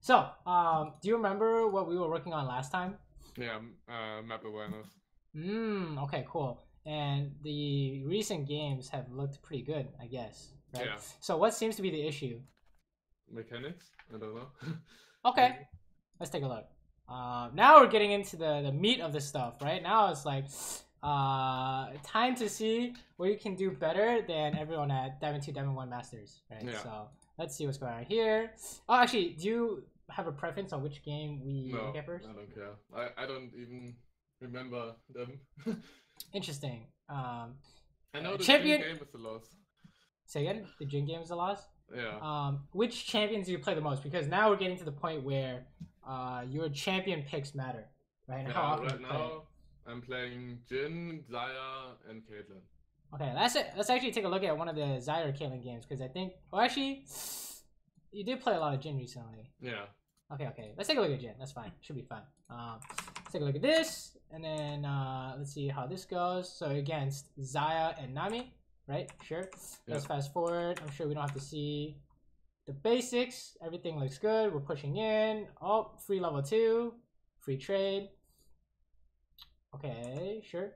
So, do you remember what we were working on last time? Yeah, map awareness. Okay, cool. And the recent games have looked pretty good, I guess. Right? Yeah. So, what seems to be the issue? Mechanics? I don't know. Okay, let's take a look. Now we're getting into the meat of the stuff, right? Now it's like time to see where you can do better than everyone at Diamond 2, Diamond 1 Masters, right? Yeah. So let's see what's going on here. Oh, actually, do you have a preference on which game we look at first? I don't care. I don't even remember them. Interesting. I know the champion game is the loss. Say again, the Jhin game is the loss? Yeah. Which champions do you play the most? Because now we're getting to the point where your champion picks matter, right? And Yeah, how often right you play now I'm playing Jhin, Xayah, and Caitlyn. Okay, let's actually take a look at one of the Xayah or Caitlyn games because I think, well, actually, you did play a lot of Jhin recently. Yeah. Okay, let's take a look at Jhin. That's fine. Should be fun. Let's take a look at this, and then let's see how this goes. So against Xayah and Nami, right? Sure. Let's fast forward. I'm sure we don't have to see the basics. Everything looks good. We're pushing in. Oh, free level 2, free trade. Okay, sure.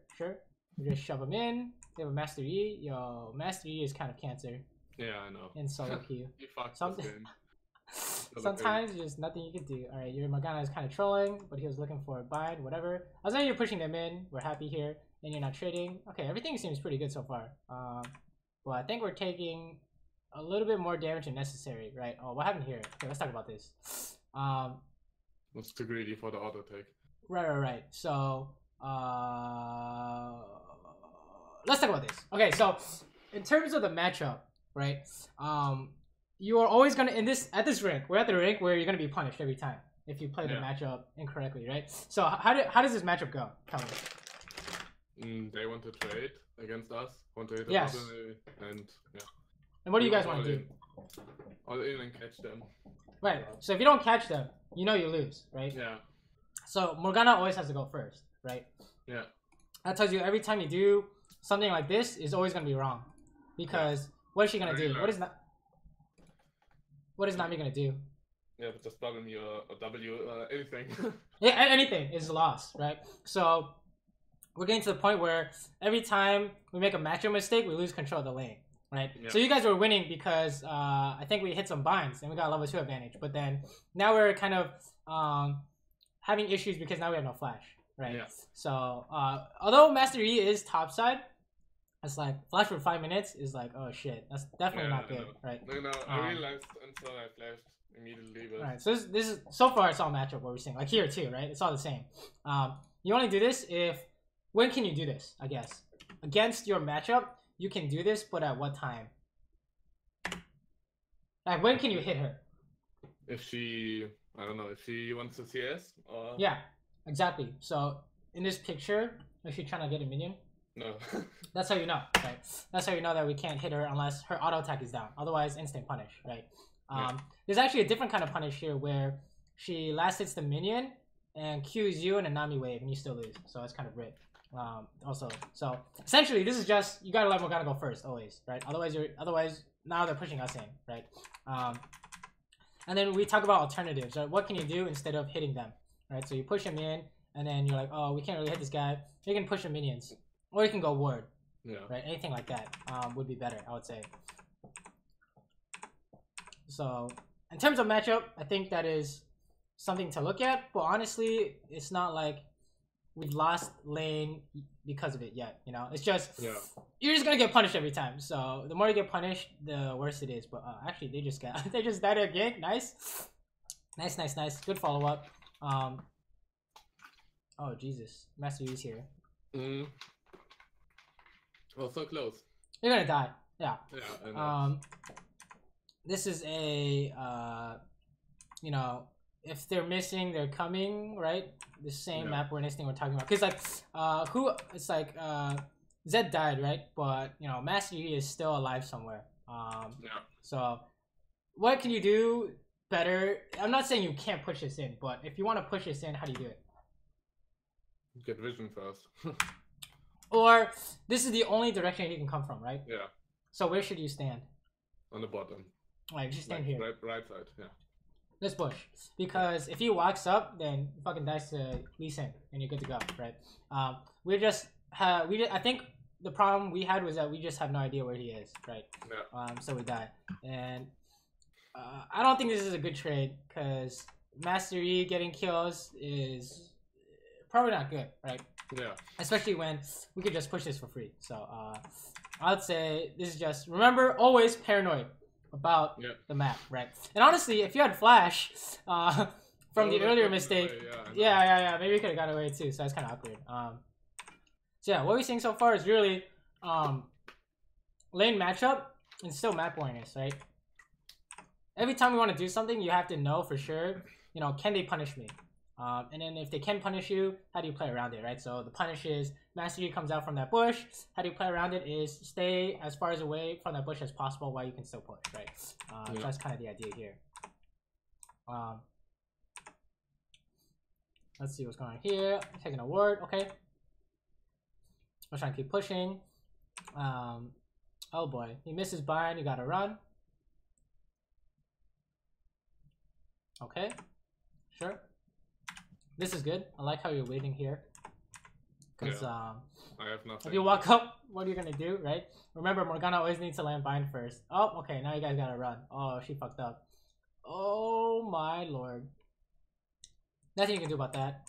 We just shove them in. They have a Master E. Yo, Master E is kind of cancer. Yeah, I know. In solo queue. You fucked Something. this game. Sometimes there's nothing you can do. Alright, your Morgana is kind of trolling, but he was looking for a bind, whatever. As long as you're pushing them in, we're happy here, and you're not trading. Okay, everything seems pretty good so far. But I think we're taking a little bit more damage than necessary, right? Oh, what happened here? Okay, let's talk about this. Was too greedy for the auto take. Right. So, let's talk about this. Okay, so in terms of the matchup, right? You are always gonna at this rank. We're at the rank where you're gonna be punished every time if you play the matchup incorrectly, right? So how does this matchup go? Tell me. They want to trade against us. Want to hit a yes. And yeah. And what do you guys want to do? All in and catch them. Right. So if you don't catch them, you know you lose, right? Yeah. So Morgana always has to go first, right? Yeah. That tells you every time you do something like this is always gonna be wrong, because what is she gonna do? What is Nami gonna do? Yeah, but just bottom your W, anything. Yeah, anything is a loss, right? So we're getting to the point where every time we make a matchup mistake, we lose control of the lane, right? Yeah. So you guys were winning because I think we hit some binds and we got a level 2 advantage. But then now we're kind of having issues because now we have no flash, right? Yeah. So although Master E is topside, it's like flash for 5 minutes is like, oh shit, that's definitely not good, right? No, I realized until I flashed immediately. But... Alright, so this is so far it's all matchup what we're seeing. Like here too, right? It's all the same. You only do this when can you do this? I guess against your matchup you can do this, but at what time? Like when can you hit her? If she, I don't know, if she wants to CS or... Yeah, exactly. So in this picture, is she trying to get a minion? No. That's how you know, right? That's how you know that we can't hit her unless her auto attack is down. Otherwise, instant punish, right? There's actually a different kind of punish here where she last hits the minion and Qs you in a Nami wave and you still lose. So it's kind of rigged. Also, so essentially, this is just you gotta let Morgana go first always, right? Otherwise now they're pushing us in, right? And then we talk about alternatives. Right? What can you do instead of hitting them, right? So you push them in, and then you're like, oh, we can't really hit this guy. You can push your minions. Or you can go ward. Yeah. Right? Anything like that would be better, I would say. So, in terms of matchup, I think that is something to look at. But honestly, it's not like we've lost lane because of it yet. You know, it's just you're just gonna get punished every time. So the more you get punished, the worse it is. But actually, they just died again. Nice. Good follow up. Oh Jesus, Master U's here. Oh, so close. You're gonna die. Yeah. Yeah, I know. This is a you know, if they're missing, they're coming, right? The same map we're talking about. Cause like Zed died, right? But you know, Master Yi is still alive somewhere. So what can you do better? I'm not saying you can't push this in, but if you want to push this in, how do you do it? Get vision first. Or this is the only direction he can come from, right? Yeah. So where should you stand? On the bottom. Like just stand here. Right side, yeah. Let's push. Because if he walks up, then he fucking dies to Lee Sin, and you're good to go, right? I think the problem we had was that we just have no idea where he is, right? Yeah. So we died. And I don't think this is a good trade, because Master E getting kills is probably not good, right? Yeah. Especially when we could just push this for free. So I would say this is just, remember, always paranoid about the map, right? And honestly, if you had Flash from the earlier mistake, yeah, maybe we could have got away too. So that's kind of awkward. So yeah, what we're seeing so far is really lane matchup and still map awareness, right? Every time we want to do something, you have to know for sure, you know, can they punish me? And then if they can punish you, how do you play around it, right? So the punish is Master Yi comes out from that bush. How do you play around it is stay as far as away from that bush as possible while you can still push, right? So that's kind of the idea here. Let's see what's going on here. Taking a ward, okay. I'm trying to keep pushing. Oh boy, he misses bind, you gotta run. Okay, sure. This is good. I like how you're waiting here. Because I have nothing. if you walk up, what are you gonna do, right? Remember, Morgana always needs to land bind first. Oh, okay, now you guys gotta run. Oh, she fucked up. Oh my lord. Nothing you can do about that.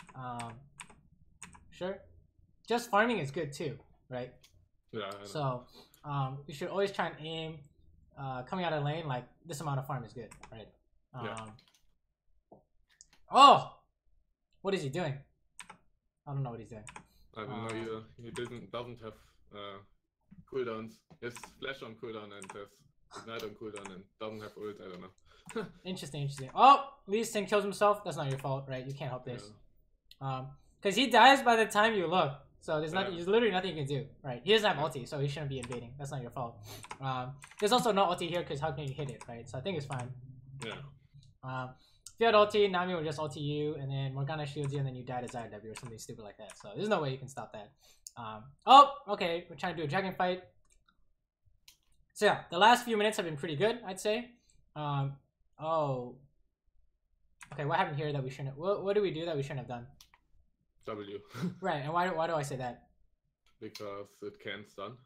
Sure. Just farming is good too, right? Yeah. So, you should always try and aim coming out of lane, like this amount of farm is good, right? Oh! What is he doing? I don't know what he's doing. I don't know either. He doesn't have cooldowns. He has flash on cooldown and has ignite on cooldown and doesn't have ult. I don't know. Interesting. Oh, Lee Sin kills himself. That's not your fault, right? You can't help this. Because he dies by the time you look. So there's nothing. There's literally nothing you can do, right? He doesn't have ulti, so he shouldn't be invading. That's not your fault. There's also no ulti here because how can you hit it, right? So I think it's fine. Yeah. If you had ulti, Nami will just ulti you, and then Morgana shields you, and then you die to Xayah W or something stupid like that. So there's no way you can stop that. Oh, okay. We're trying to do a dragon fight. So yeah, the last few minutes have been pretty good, I'd say. Oh. Okay, what happened here that we shouldn't... What did we do that we shouldn't have done? W. Right, and why do I say that? Because it can stun.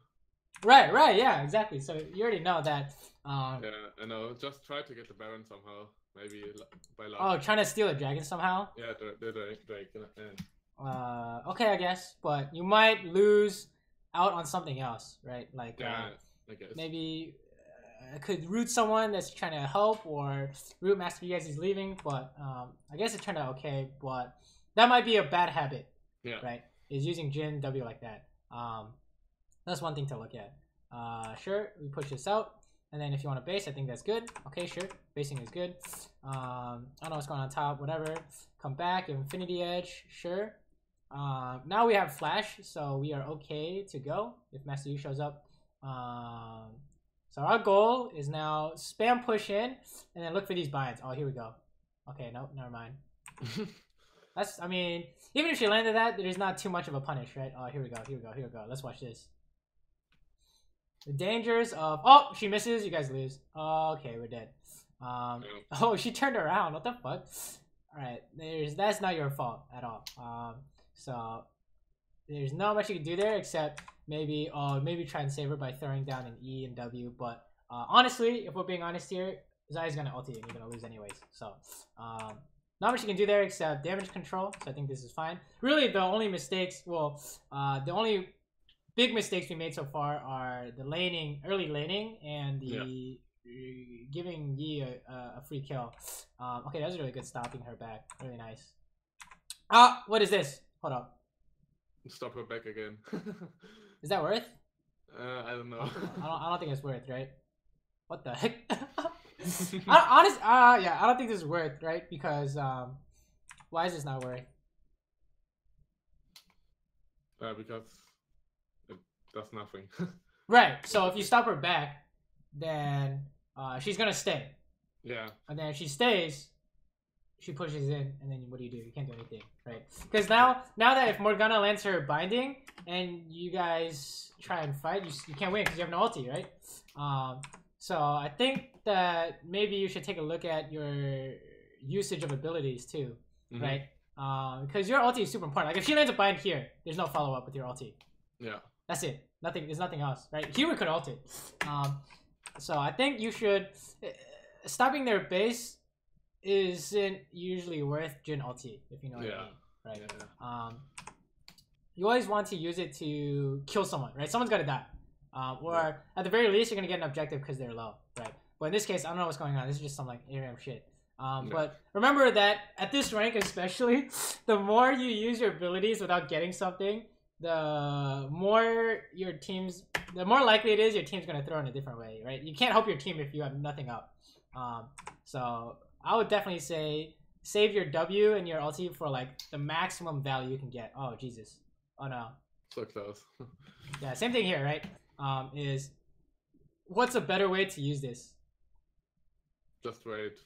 Right, yeah, exactly. So you already know that. Yeah, I know. Just try to get the Baron somehow. Maybe by luck. Oh, trying to steal a dragon somehow? Yeah, the Drake. Okay, I guess. But you might lose out on something else, right? Like, I guess. Maybe I could root someone that's trying to help, or root Master Yi as he's leaving. But I guess it turned out okay. But that might be a bad habit, right? Is using Jhin W like that. That's one thing to look at. Sure, we push this out. And then if you want to base, I think that's good. Okay, sure. Basing is good. I don't know what's going on top. Whatever. Come back. Infinity Edge. Sure. Now we have Flash, so we are okay to go if Master Yi shows up. So our goal is now spam push in and then look for these binds. Oh, here we go. Okay, nope, never mind. That's, I mean, even if she landed that, there's not too much of a punish, right? Oh, here we go. Let's watch this. The dangers of... Oh, she misses. You guys lose. Okay, we're dead. Oh, she turned around. What the fuck? Alright, that's not your fault at all. So there's not much you can do there except maybe try and save her by throwing down an E and W. But honestly, if we're being honest here, Xayah's gonna ulti and you're gonna lose anyways. So not much you can do there except damage control. So I think this is fine. Really, the only mistakes, the only big mistakes we made so far are the laning, early laning, and the giving Yi a free kill. Okay, that was really good, stopping her back. Really nice. What is this? Hold up. Stop her back again. Is that worth? I don't know. I don't think it's worth, right? What the heck? I don't think this is worth, right? Because why is this not worth? Because it does nothing. Right. So if you stop her back, then she's gonna stay. Yeah. And then if she stays, she pushes in, and then what do? You can't do anything, right? Because now that if Morgana lands her binding and you guys try and fight, you can't win because you have no ulti, right? So I think that maybe you should take a look at your usage of abilities too, right? Because your ulti is super important. Like if she lands a bind here, there's no follow up with your ulti. Yeah. That's it. There's nothing else, right? Here we could ult it. So I think you should stopping their base isn't usually worth Jhin ulti, if you know what I mean, right? Yeah. You always want to use it to kill someone, right? Someone's got to die, or at the very least, you're gonna get an objective because they're low, right? But in this case, I don't know what's going on. This is just some like ARAM shit. But remember that at this rank, especially, the more you use your abilities without getting something, the more likely it is your team's gonna throw in a different way, right? You can't help your team if you have nothing up. So I would definitely say save your W and your ulti for like the maximum value you can get. Oh Jesus! Oh no! So close. Yeah, same thing here, right? Is what's a better way to use this? Just wait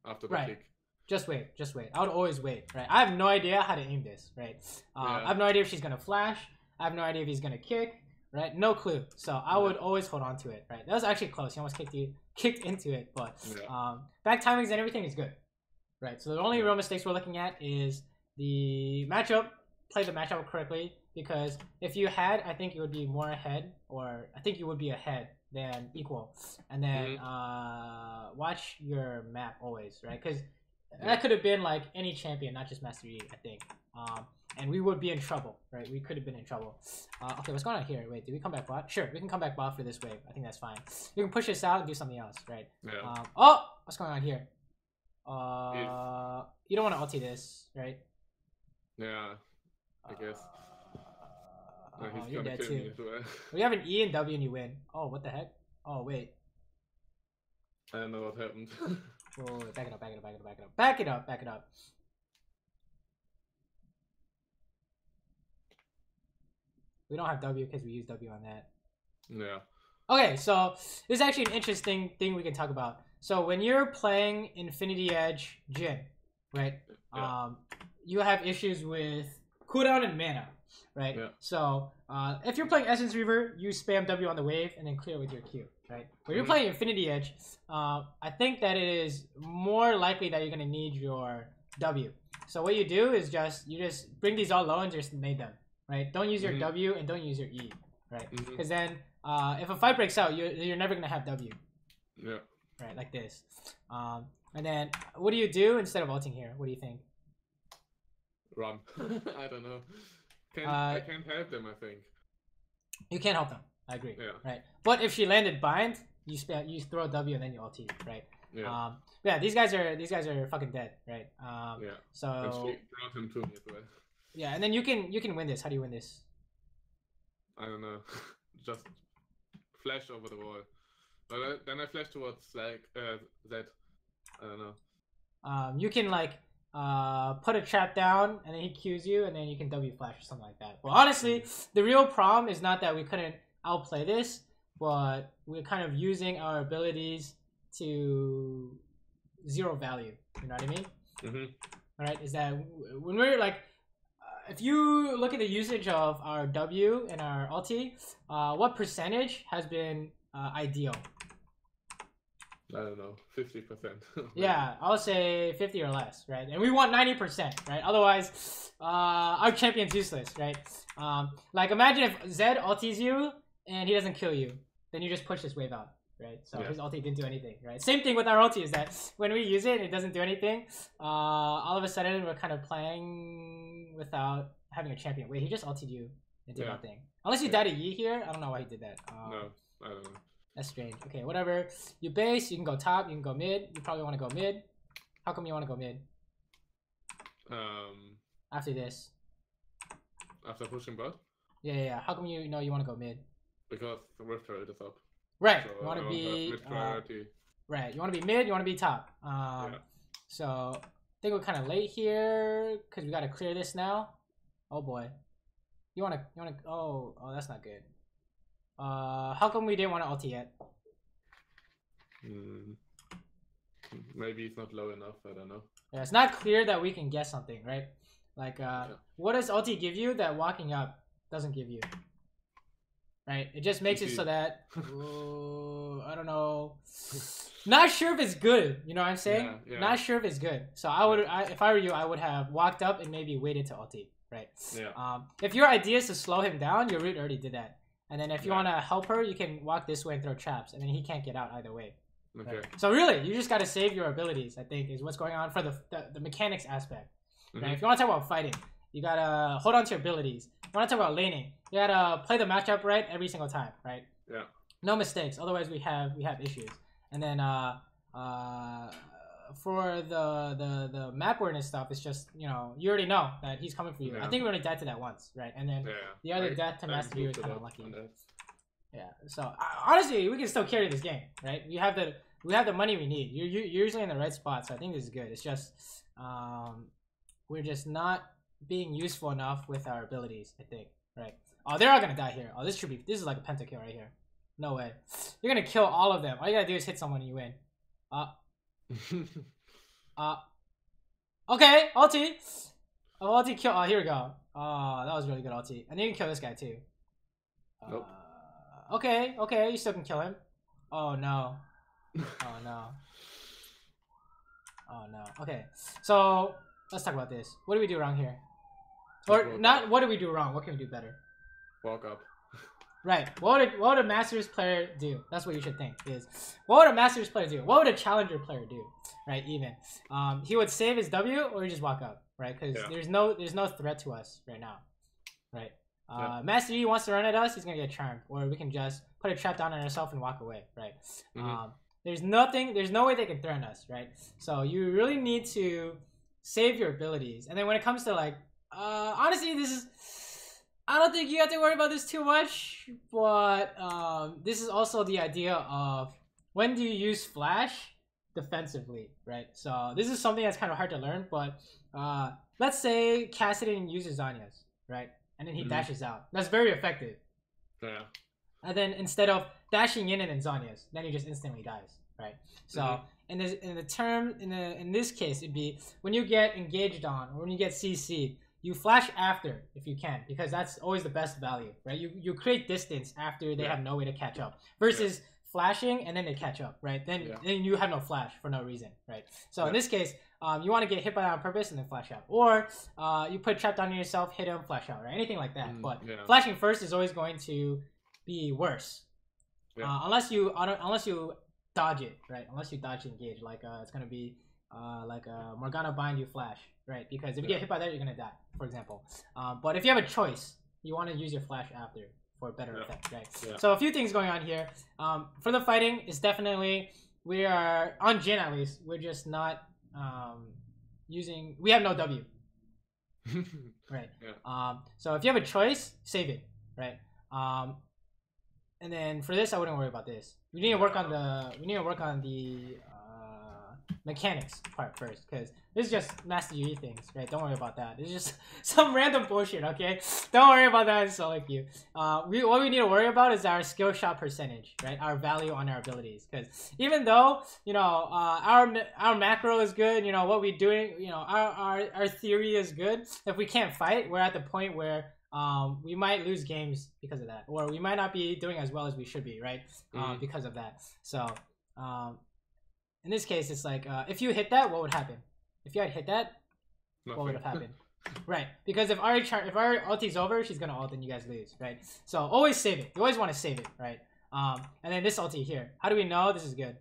after the kick. Just wait. I would always wait, right? I have no idea how to aim this, right? I have no idea if she's gonna flash. I have no idea if he's gonna kick, right? No clue. So I would always hold on to it, right? That was actually close. He almost kicked into it, but back timings and everything is good, right? So the only real mistakes we're looking at is the matchup. Play the matchup correctly, because if you had, I think you would be more ahead, or I think you would be ahead than equal. And then watch your map always, right? Because that could have been like any champion, not just Master Yi, I think. And we would be in trouble, right? We could have been in trouble. Okay, what's going on here? Wait, did we come back bot? Sure, we can come back bot for this wave. I think that's fine. You can push this out and do something else, right? Yeah. Oh, what's going on here? You don't want to ulti this, right? Yeah, I guess. He's you're gonna dead kill too. me as well. We have an E and W and you win. Oh, what the heck? Oh, wait. I don't know what happened. Oh, back it up. We don't have W because we use W on that. Yeah. Okay, so this is actually an interesting thing we can talk about. So when you're playing Infinity Edge Jhin, right? You have issues with cooldown and mana, right? Yeah. So if you're playing Essence Reaver, you spam W on the wave and then clear with your Q, right? When you're playing Infinity Edge, I think that it is more likely that you're gonna need your W. So what you do is you just bring these all low and just nade them, right? Don't use your W and don't use your E, right? Because then if a fight breaks out, you're never gonna have W. Yeah. Right, like this. And then what do you do instead of ulting here? What do you think? Run. I don't know. I can't help them, I think. You can't help them. I agree. Yeah. Right. But if she landed bind, you throw W and then you ulti, right? Yeah. Yeah. These guys are fucking dead, right? Yeah. So. And she brought him to me as well. Yeah, and then you can win this. How do you win this? I don't know. Just flash over the wall. But then I flash towards like that. I don't know. You can like put a trap down and then he Qs you and then you can W flash or something like that. Well, honestly, the real problem is not that we couldn't outplay this, but we're kind of using our abilities to zero value. You know what I mean? All right. Is that when we're like, if you look at the usage of our W and our ulti, what percentage has been ideal? I don't know, 50%. Yeah, I'll say 50 or less, right? And we want 90%, right? Otherwise, our champion's useless, right? Like imagine if Zed ultis you and he doesn't kill you, then you just push this wave out, right? So his ulti didn't do anything, right? Same thing with our ulti is that when we use it, it doesn't do anything. All of a sudden, we're kind of playing without having a champion. Wait, he just ulted you and did nothing. Unless you died a Yi here, I don't know why he did that. No, I don't know. That's strange. Okay, whatever. You base, you can go top, you can go mid. You probably want to go mid. How come you want to go mid? After this. After pushing bot? Yeah. How come you know you want to go mid? Because the rift turret is up. Right. So you want to be mid priority. Right. You want to be mid. You want to be top. So I think we're kind of late here because we got to clear this now. Oh boy. You want to? Oh, that's not good. How come we didn't want to ulti yet? Maybe it's not low enough. I don't know. Yeah, it's not clear that we can get something, right? Like, what does ulti give you that walking up doesn't give you? right? It just makes it so that I don't know. Not sure if it's good. You know what I'm saying? Yeah. Not sure if it's good. So I would, if I were you, I would have walked up and maybe waited to ulti, right? Yeah. If your idea is to slow him down, your root already did that. And then if you want to help her, you can walk this way and throw traps, and then he can't get out either way. Okay. Right? So really, you just got to save your abilities, I think, is what's going on for the mechanics aspect. Right? If you want to talk about fighting, you got to hold on to your abilities. If you want to talk about laning, you got to play the matchup right every single time, right? Yeah. No mistakes, otherwise we have issues. And then for the map awareness stuff, it's just, you know, you already know that he's coming for you. I think we only died to that once, right? And then the other death to Master Yi was kind of lucky. Yeah. So honestly, we can still carry this game, right? We have the money we need. You're usually in the right spot, so I think this is good. It's just we're just not being useful enough with our abilities, I think, right? Oh, they're all gonna die here. Oh, this is like a pentakill right here. No way. You're gonna kill all of them. All you gotta do is hit someone and you win. Okay, ulti. Oh, ulti kill. Oh, here we go. Oh, that was really good ulti. And you can kill this guy too. Nope. Okay, you still can kill him. Oh no. Oh no. Oh no. Okay, so let's talk about this. What do we do wrong here? Or not, what do we do wrong? What can we do better? Walk up. Right. What would a Masters player do? That's what you should think. Is what would a Masters player do? What would a Challenger player do? Right. Even he would save his W or just walk up. Right. Because there's no threat to us right now. Right. Master Yi wants to run at us. He's gonna get charmed, or we can just put a trap down on ourselves and walk away. Right. There's no way they can threaten us. Right. So you really need to save your abilities. And then when it comes to like, honestly, I don't think you have to worry about this too much, but this is also the idea of when do you use flash defensively, right? So this is something that's kind of hard to learn, but let's say Cassidy uses Xayah's, right? And then he dashes out. That's very effective. Yeah. And then instead of dashing in and then Xayah's, then he just instantly dies, right? So in this case, it'd be when you get engaged on or when you get CC'd, you flash after if you can, because that's always the best value, right? You create distance after they have no way to catch up versus flashing and then they catch up, right? Then you have no flash for no reason, right? So in this case, you want to get hit by that on purpose and then flash out, or you put trap down on yourself, hit him, flash out, right? Anything like that. But flashing first is always going to be worse, unless you dodge it, right? Unless you dodge engage, like it's gonna be like Morgana bind you flash, right? Because if you get hit by that, you're gonna die, for example. But if you have a choice, you want to use your flash after for a better effect, right? So a few things going on here. For the fighting, is definitely we are on Jhin at least. We're just not using. We have no W, right? So if you have a choice, save it, right? And then for this, I wouldn't worry about this. We need to work on the mechanics part first, because this is just Master Yi things, right? Don't worry about that. It's just some random bullshit, okay? Don't worry about that in solo queue. What we need to worry about is our skill shot percentage, right? Our value on our abilities, because even though, you know, our macro is good, you know, what we're doing, you know, our theory is good, if we can't fight, we're at the point where we might lose games because of that, or we might not be doing as well as we should be, right? Because of that. So in this case, it's like if you hit that, what would happen? If you had hit that, what would have happened? Right, because if our ulti's over, she's gonna ult and you guys lose, right? So always save it. You always want to save it, right? And then this ulti here. How do we know this is good?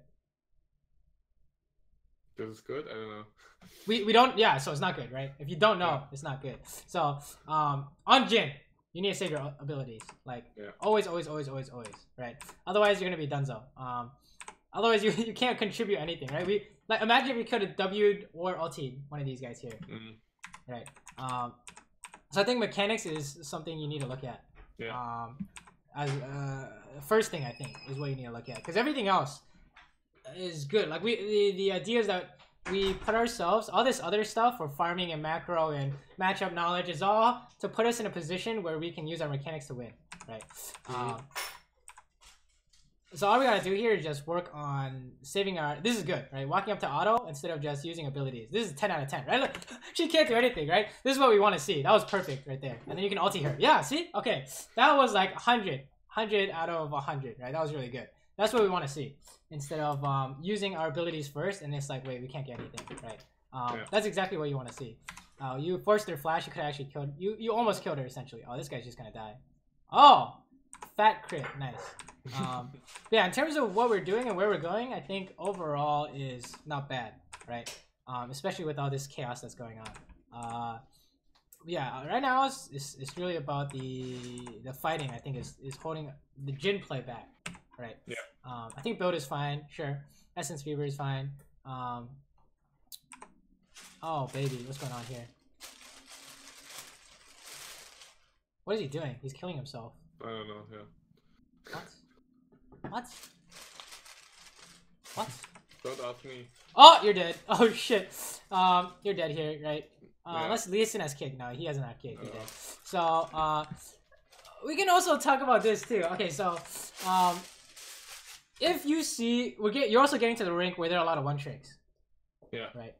This is good? I don't know. We don't, yeah, so it's not good, right? If you don't know, it's not good. So on Jhin, you need to save your abilities. Like always, right? Otherwise you're gonna be dunzo. Otherwise you can't contribute anything, right? Like imagine if we could have W'd or ulti'd one of these guys here. Right. So I think mechanics is something you need to look at. As first thing I think is what you need to look at, because everything else is good. Like the idea is that we put ourselves, all this other stuff for farming and macro and matchup knowledge is all to put us in a position where we can use our mechanics to win, right? So all we gotta do here is just work on saving our. This is good, right? Walking up to auto instead of just using abilities. This is 10 out of 10, right? Look, she can't do anything, right? This is what we want to see. That was perfect right there. And then you can ulti her. Yeah, see? Okay, that was like 100 100 out of 100, right? That was really good. That's what we want to see. Instead of using our abilities first, and it's like, wait, we can't get anything, right? That's exactly what you want to see. You forced their flash, you could have actually killed... You almost killed her, essentially. Oh, this guy's just gonna die. Oh! Fat crit. Nice. Yeah, in terms of what we're doing and where we're going, I think overall is not bad, right? Especially with all this chaos that's going on. Yeah, right now it's really about the fighting. I think is holding the Jhin play back, right? Yeah. I think build is fine, sure. Essence Fever is fine. Oh baby, what's going on here? What is he doing? He's killing himself. I don't know. Yeah. What? What? Don't ask me. Oh, you're dead. Oh shit. You're dead here, right? Yeah. Unless Lee Sin has kick. No, he hasn't had kick. He's dead. So, we can also talk about this too. Okay, so, if you see, you're also getting to the rank where there are a lot of one tricks. Yeah. Right.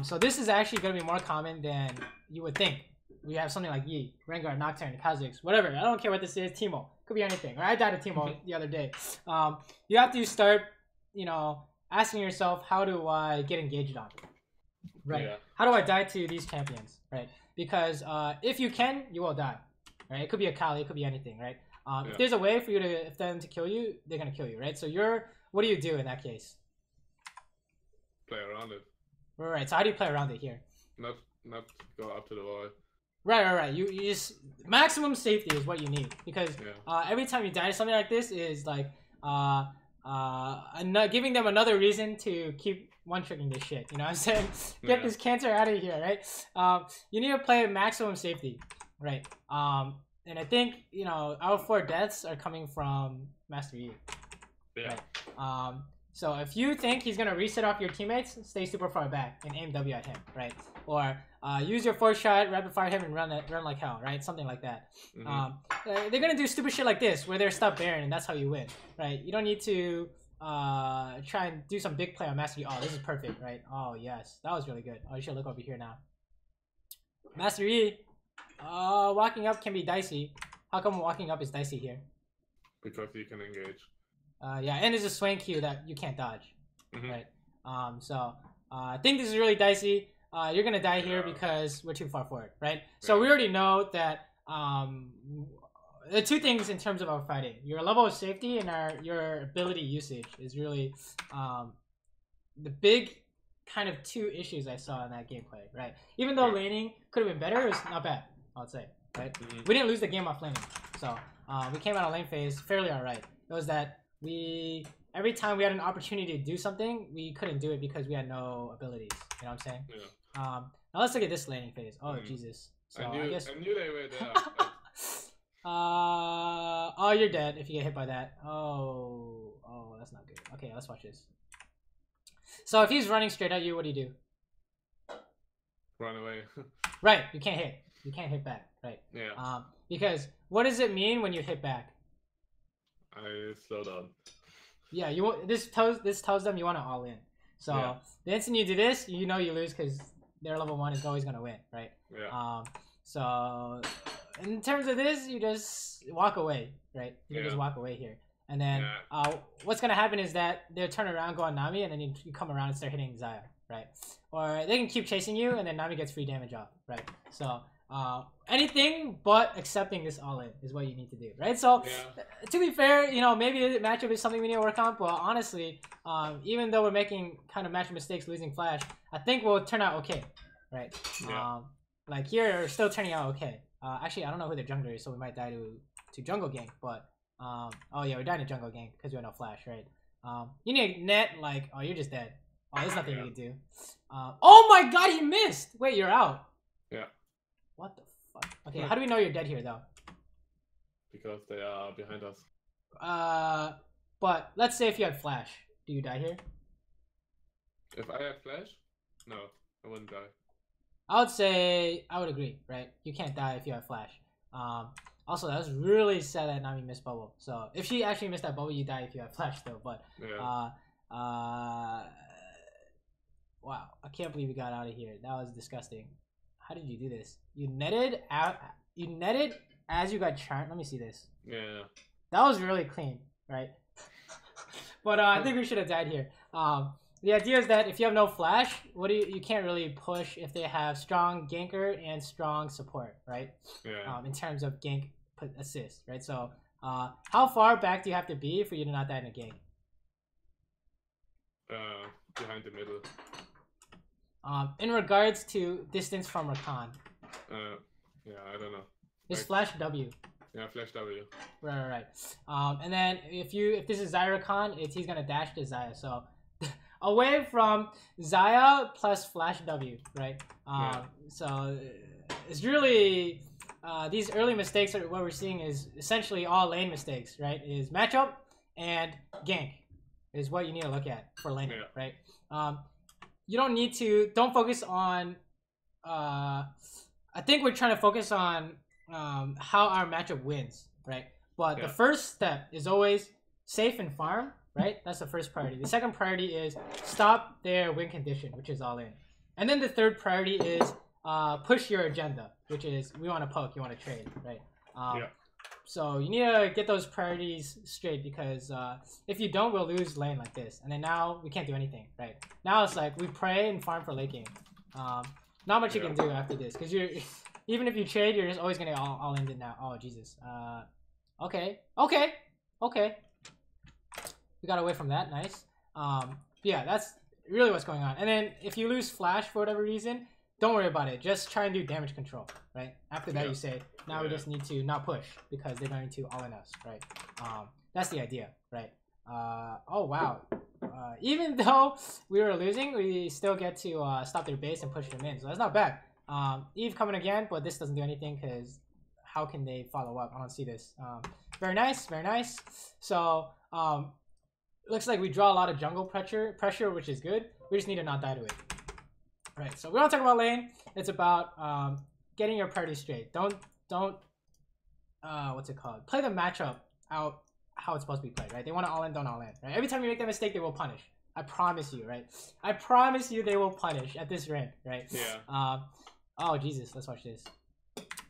So this is actually going to be more common than you would think. We have something like Yi, Rengar, Nocturne, Kha'Zix, whatever. I don't care what this is. Teemo. Could be anything. Or I died to Teemo the other day. You have to start, asking yourself, how do I get engaged on? Right. Yeah. How do I die to these champions? Right. Because if you can, you will die. Right. It could be a Kali. It could be anything. Right. If there's a way for them to kill you, they're gonna kill you. Right. So what do you do in that case? Play around it. Right. So how do you play around it here? Not go up to the wall. Right. You just maximum safety is what you need, because every time you die to something like this is like giving them another reason to keep one-tricking this shit. You know what I'm saying? Get this cancer out of here, right? You need to play maximum safety, right? And I think our 4 deaths are coming from Master Yi. Yeah. Right? So if you think he's gonna reset off your teammates, stay super far back and aim W at him, right? Or use your 4th shot, rapid fire him, and run like hell, right? Something like that. They're gonna do stupid shit like this, where they're stuck Baron, and that's how you win, right? You don't need to try and do some big play on Master Yi. Oh, this is perfect, right? Oh yes, that was really good. Oh, you should look over here now. Master Yi, walking up can be dicey. How come walking up is dicey here? Because you can engage. Yeah, and there's a swing Q that you can't dodge, right? So I think this is really dicey. You're gonna die here because we're too far forward, right? So we already know that the 2 things in terms of our fighting: your level of safety and your ability usage is really the big kind of 2 issues I saw in that gameplay, right? Even though laning could have been better, it's not bad, I would say, right? We didn't lose the game off laning, so we came out of lane phase fairly alright. It was that every time we had an opportunity to do something, we couldn't do it because we had no abilities. You know what I'm saying? Yeah. Now let's look at this laning phase. Oh Jesus! So I guess I knew they were there. Oh, you're dead if you get hit by that. Oh, that's not good. Okay, let's watch this. So if he's running straight at you, what do you do? Run away. Right. You can't hit. You can't hit back. Right. Yeah. Because what does it mean when you hit back? I slow down. Yeah, this tells them you want to all in. So the instant you do this, you lose because their level 1 is always gonna win, right? Yeah. So in terms of this, you just walk away, right? You can just walk away here, and then what's gonna happen is that they'll turn around, go on Nami, and then you come around and start hitting Xayah, right? Or they can keep chasing you, and then Nami gets free damage off, right? So anything but accepting this all-in is what you need to do, right? So to be fair, maybe the matchup is something we need to work on, but honestly, even though we're making kind of matchup mistakes losing Flash, I think we'll turn out okay, right? Like here, we're still turning out okay. Actually, I don't know who the jungler is, so we might die to jungle gank, but oh yeah, we're dying to jungle gank because we have no Flash, right? You need a net, like, oh, you're just dead. Oh, there's nothing you can do. Oh my god, he missed! Wait, you're out. Yeah. What the fuck? Okay, how do we know you're dead here, though? Because they are behind us. But let's say if you had Flash, do you die here? If I had Flash? No, I wouldn't die. I would say, I would agree, right? You can't die if you have Flash. Also, that was really sad that Nami missed bubble. So, if she actually missed that bubble, you die if you have Flash, though. But, wow, I can't believe we got out of here. That was disgusting. How did you do this? You netted out. You netted as you got charmed. Let me see this. Yeah. That was really clean, right? But I think we should have died here. The idea is that if you have no flash, you can't really push if they have strong ganker and strong support, right? Yeah. In terms of gank assist, right? So how far back do you have to be for you to not die in a gank? Behind the middle. In regards to distance from Rakan. Yeah, I don't know. It's flash W. Yeah, flash W. Right. And then if this is Xayah Rakan, he's gonna dash to Xayah. So away from Xayah plus flash W, right? So it's really these early mistakes are what we're seeing is essentially all lane mistakes, right? Is matchup and gank is what you need to look at for laning, right? You don't focus on I think we're trying to focus on how our matchup wins, right? But the first step is always safe and farm, right? That's the first priority. The second priority is stop their win condition, which is all in. And then the third priority is push your agenda, which is we want to poke, you want to trade, right? So you need to get those priorities straight because if you don't, we'll lose lane like this. And then now we can't do anything, right? Now it's like we pray and farm for late game. Not much you can do after this because even if you trade, you're just always gonna all end it now. Oh Jesus. Okay. We got away from that. Nice. Yeah, that's really what's going on. And then if you lose flash for whatever reason, don't worry about it. Just try and do damage control, right? After that, you say, now we just need to not push because they're going to all in us, right? That's the idea, right? Oh, wow. Even though we were losing, we still get to stop their base and push them in. So that's not bad. Eve coming again, but this doesn't do anything because how can they follow up? I don't see this. Very nice, very nice. So looks like we draw a lot of jungle pressure, which is good. We just need to not die to it. Right, so we don't talk about lane. It's about getting your priorities straight. Don't what's it called? Play the matchup out how it's supposed to be played, right? They want to all in, don't all in, right? Every time you make that mistake, they will punish. I promise you, right? I promise you they will punish at this rank, right? Yeah. Oh Jesus, let's watch this.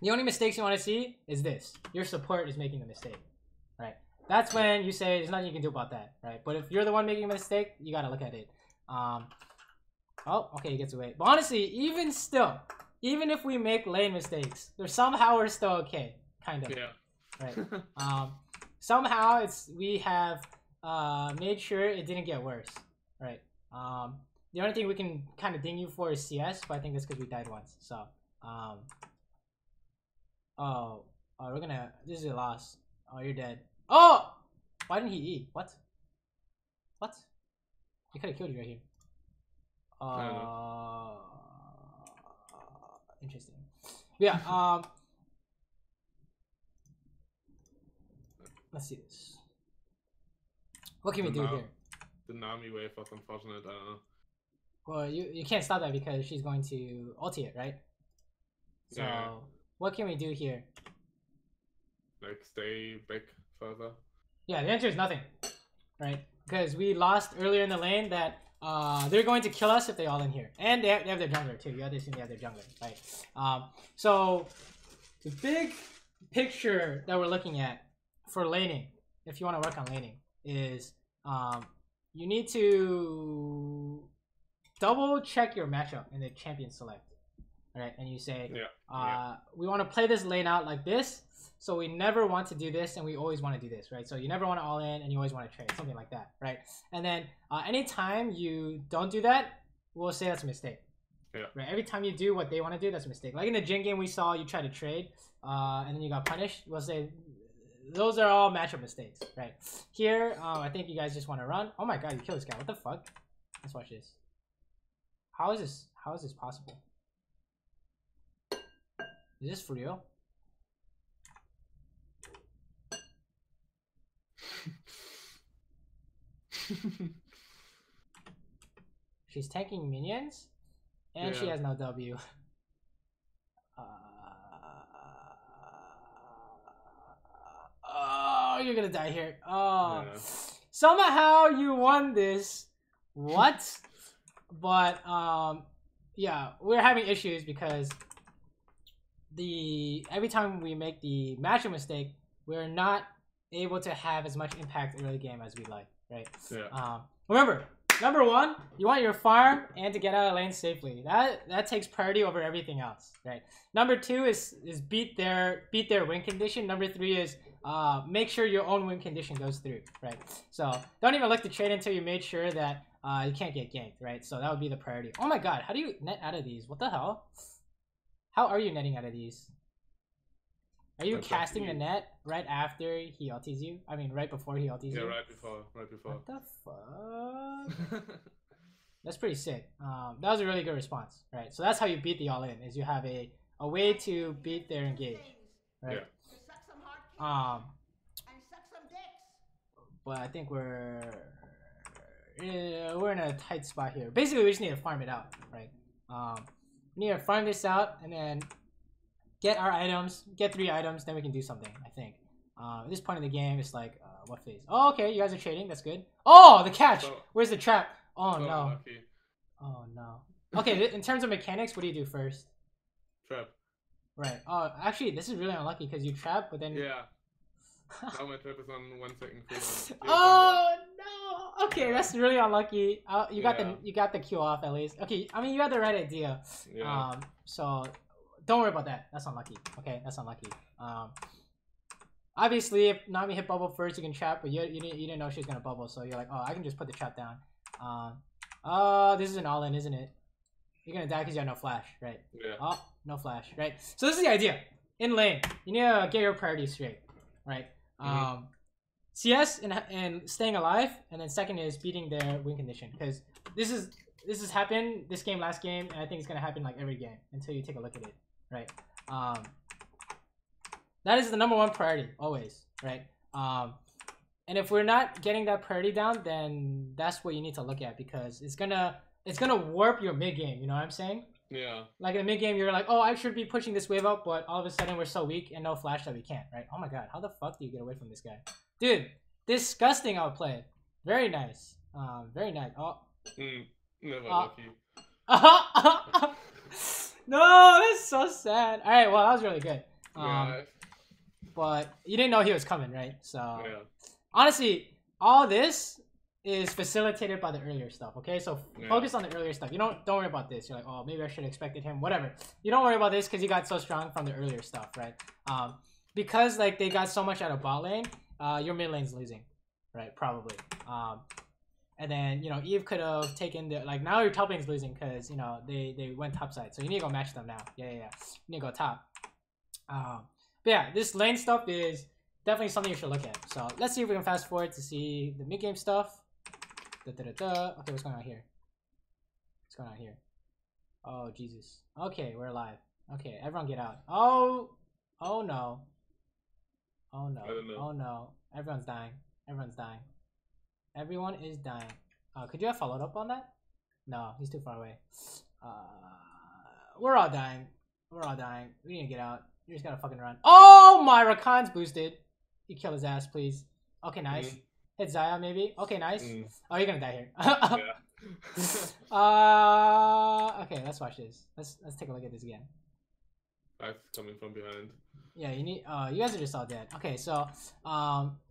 The only mistakes you want to see is this. Your support is making the mistake, right? That's when you say there's nothing you can do about that, right? But if you're the one making a mistake, you gotta look at it. Oh, okay, he gets away. But honestly, even still, even if we make lane mistakes, somehow we're still okay, kind of. Yeah. Right. Somehow we have made sure it didn't get worse, right? The only thing we can kind of ding you for is CS, but I think that's because we died once. So, we're gonna. This is a loss. Oh, you're dead. Oh, why didn't he eat? What? He could have killed you right here. Interesting. Yeah. Let's see this. What can we do here? The Nami wave was unfortunate. I don't know. Well, you can't stop that because she's going to ulti it, right? So what can we do here? Like stay back further. Yeah, the answer is nothing, right? Because we lost earlier in the lane that they're going to kill us if they all in here, and they have their jungler too. You have to assume they have their jungler, right? So the big picture that we're looking at for laning, if you want to work on laning, is you need to double check your matchup in the champion select, right? And you say, we want to play this lane out like this, so we never want to do this, and we always want to do this, right? So you never want to all in, and you always want to trade, something like that, right? And then anytime you don't do that, we'll say that's a mistake. Yeah. Right. Every time you do what they want to do, that's a mistake. Like in the Jhin game we saw, you try to trade, and then you got punished. We'll say those are all matchup mistakes, right? Here, I think you guys just want to run. Oh my god, you killed this guy. What the fuck? Let's watch this. How is this possible? Is this for real? She's tanking minions, and she has no W. Oh, you're gonna die here. Oh, somehow you won this. What? But yeah, we're having issues because every time we make the matchup mistake, we're not able to have as much impact early game as we like, right? Yeah. Remember, number one, you want your farm and to get out of lane safely. That takes priority over everything else, right? Number two is beat their win condition. Number three is make sure your own win condition goes through, right? So don't even look to trade until you made sure that you can't get ganked, right? So that would be the priority. Oh my god, how do you net out of these? What the hell? How are you netting out of these? Are you casting the net right after he ulties you? I mean, right before he ulties you? Yeah, right before. What the fuck? That's pretty sick. That was a really good response, right? So that's how you beat the all-in, is you have a way to beat their engage, right? Yeah. But I think we're in a tight spot here. Basically, we just need to farm it out, right? We need to farm this out and then get our items, get 3 items, then we can do something, I think. At this point in the game, it's like, what phase? Oh, okay, you guys are trading, that's good. Oh, the catch! Where's the trap? Oh, no. Lucky. Oh, no. Okay, in terms of mechanics, what do you do first? Trap. Right. Oh, actually, this is really unlucky because you trap, but then... Yeah. Now my trap is on 1 second. Oh, no! Okay, that's really unlucky. You got the Q off, at least. Okay, I mean, you had the right idea. Yeah. So... Don't worry about that. That's unlucky. Okay, that's unlucky. Obviously, if Nami hit bubble first, you can trap, but you didn't know she was gonna bubble, so you're like, oh, I can just put the trap down. This is an all-in, isn't it? You're gonna die because you have no flash, right? Yeah. Oh, no flash, right? So this is the idea. In lane, you need to get your priorities straight, right? CS and staying alive, and then second is beating their win condition, because this has happened this game, last game, and I think it's gonna happen like every game until you take a look at it. Right, that is the #1 priority always, right? And if we're not getting that priority down, then that's what you need to look at, because it's gonna warp your mid game. You know what I'm saying? Yeah. Like in the mid game, you're like, oh, I should be pushing this wave up, but all of a sudden we're so weak and no flash that we can't, right? Oh my god, how the fuck do you get away from this guy, dude? Disgusting outplay. Very nice. Very nice. Oh. Never lucky. No, that's so sad. All right, well, that was really good. Yeah. But you didn't know he was coming, right? So Yeah. honestly, all this is facilitated by the earlier stuff. Okay, so focus on the earlier stuff. You don't worry about this. You're like, oh, maybe I should have expected him. Whatever. You don't worry about this because you got so strong from the earlier stuff, right? Because like they got so much out of bot lane, your mid lane's losing, right? Probably. And then, Eve could have taken the, like, now your top lane's losing because, they went top side. So you need to go match them now. Yeah. You need to go top. But yeah, this lane stuff is definitely something you should look at. So let's see if we can fast forward to see the mid game stuff. Okay, what's going on here? What's going on here? Oh, Jesus. Okay, we're alive. Okay, everyone get out. Oh no. Oh no. Oh no. Everyone's dying. Everyone is dying. Could you have followed up on that? No, he's too far away. We're all dying. We need to get out. You just gotta fucking run. Oh, my Rakan's boosted. You kill his ass, please. Okay, nice. Hit Xayah, maybe. Okay, nice. Oh, you're gonna die here. Okay, let's watch this. Let's take a look at this again. That's coming from behind. Yeah, you need. You guys are just all dead. Okay, so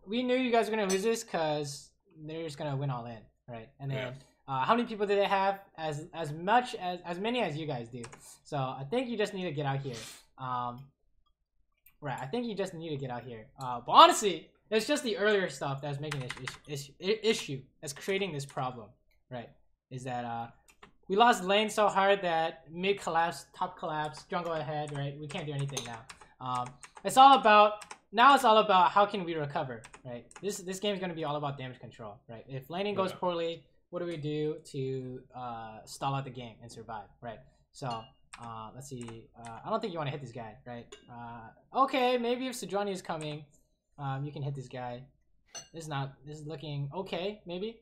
we knew you guys were gonna lose this because they're just gonna win all in, right? And then how many people do they have? As many as you guys do. So I think you just need to get out here. Right, I think you just need to get out here. But honestly, it's just the earlier stuff that's making this issue. That's creating this problem, right? Is that we lost lane so hard that mid collapse, top collapse, jungle ahead, right? We can't do anything now. It's all about how can we recover, right? This game is going to be all about damage control, right? If laning goes poorly, what do we do to stall out the game and survive, right? So let's see. I don't think you want to hit this guy, right? Okay, maybe if Sejuani is coming, you can hit this guy. This is looking okay, maybe.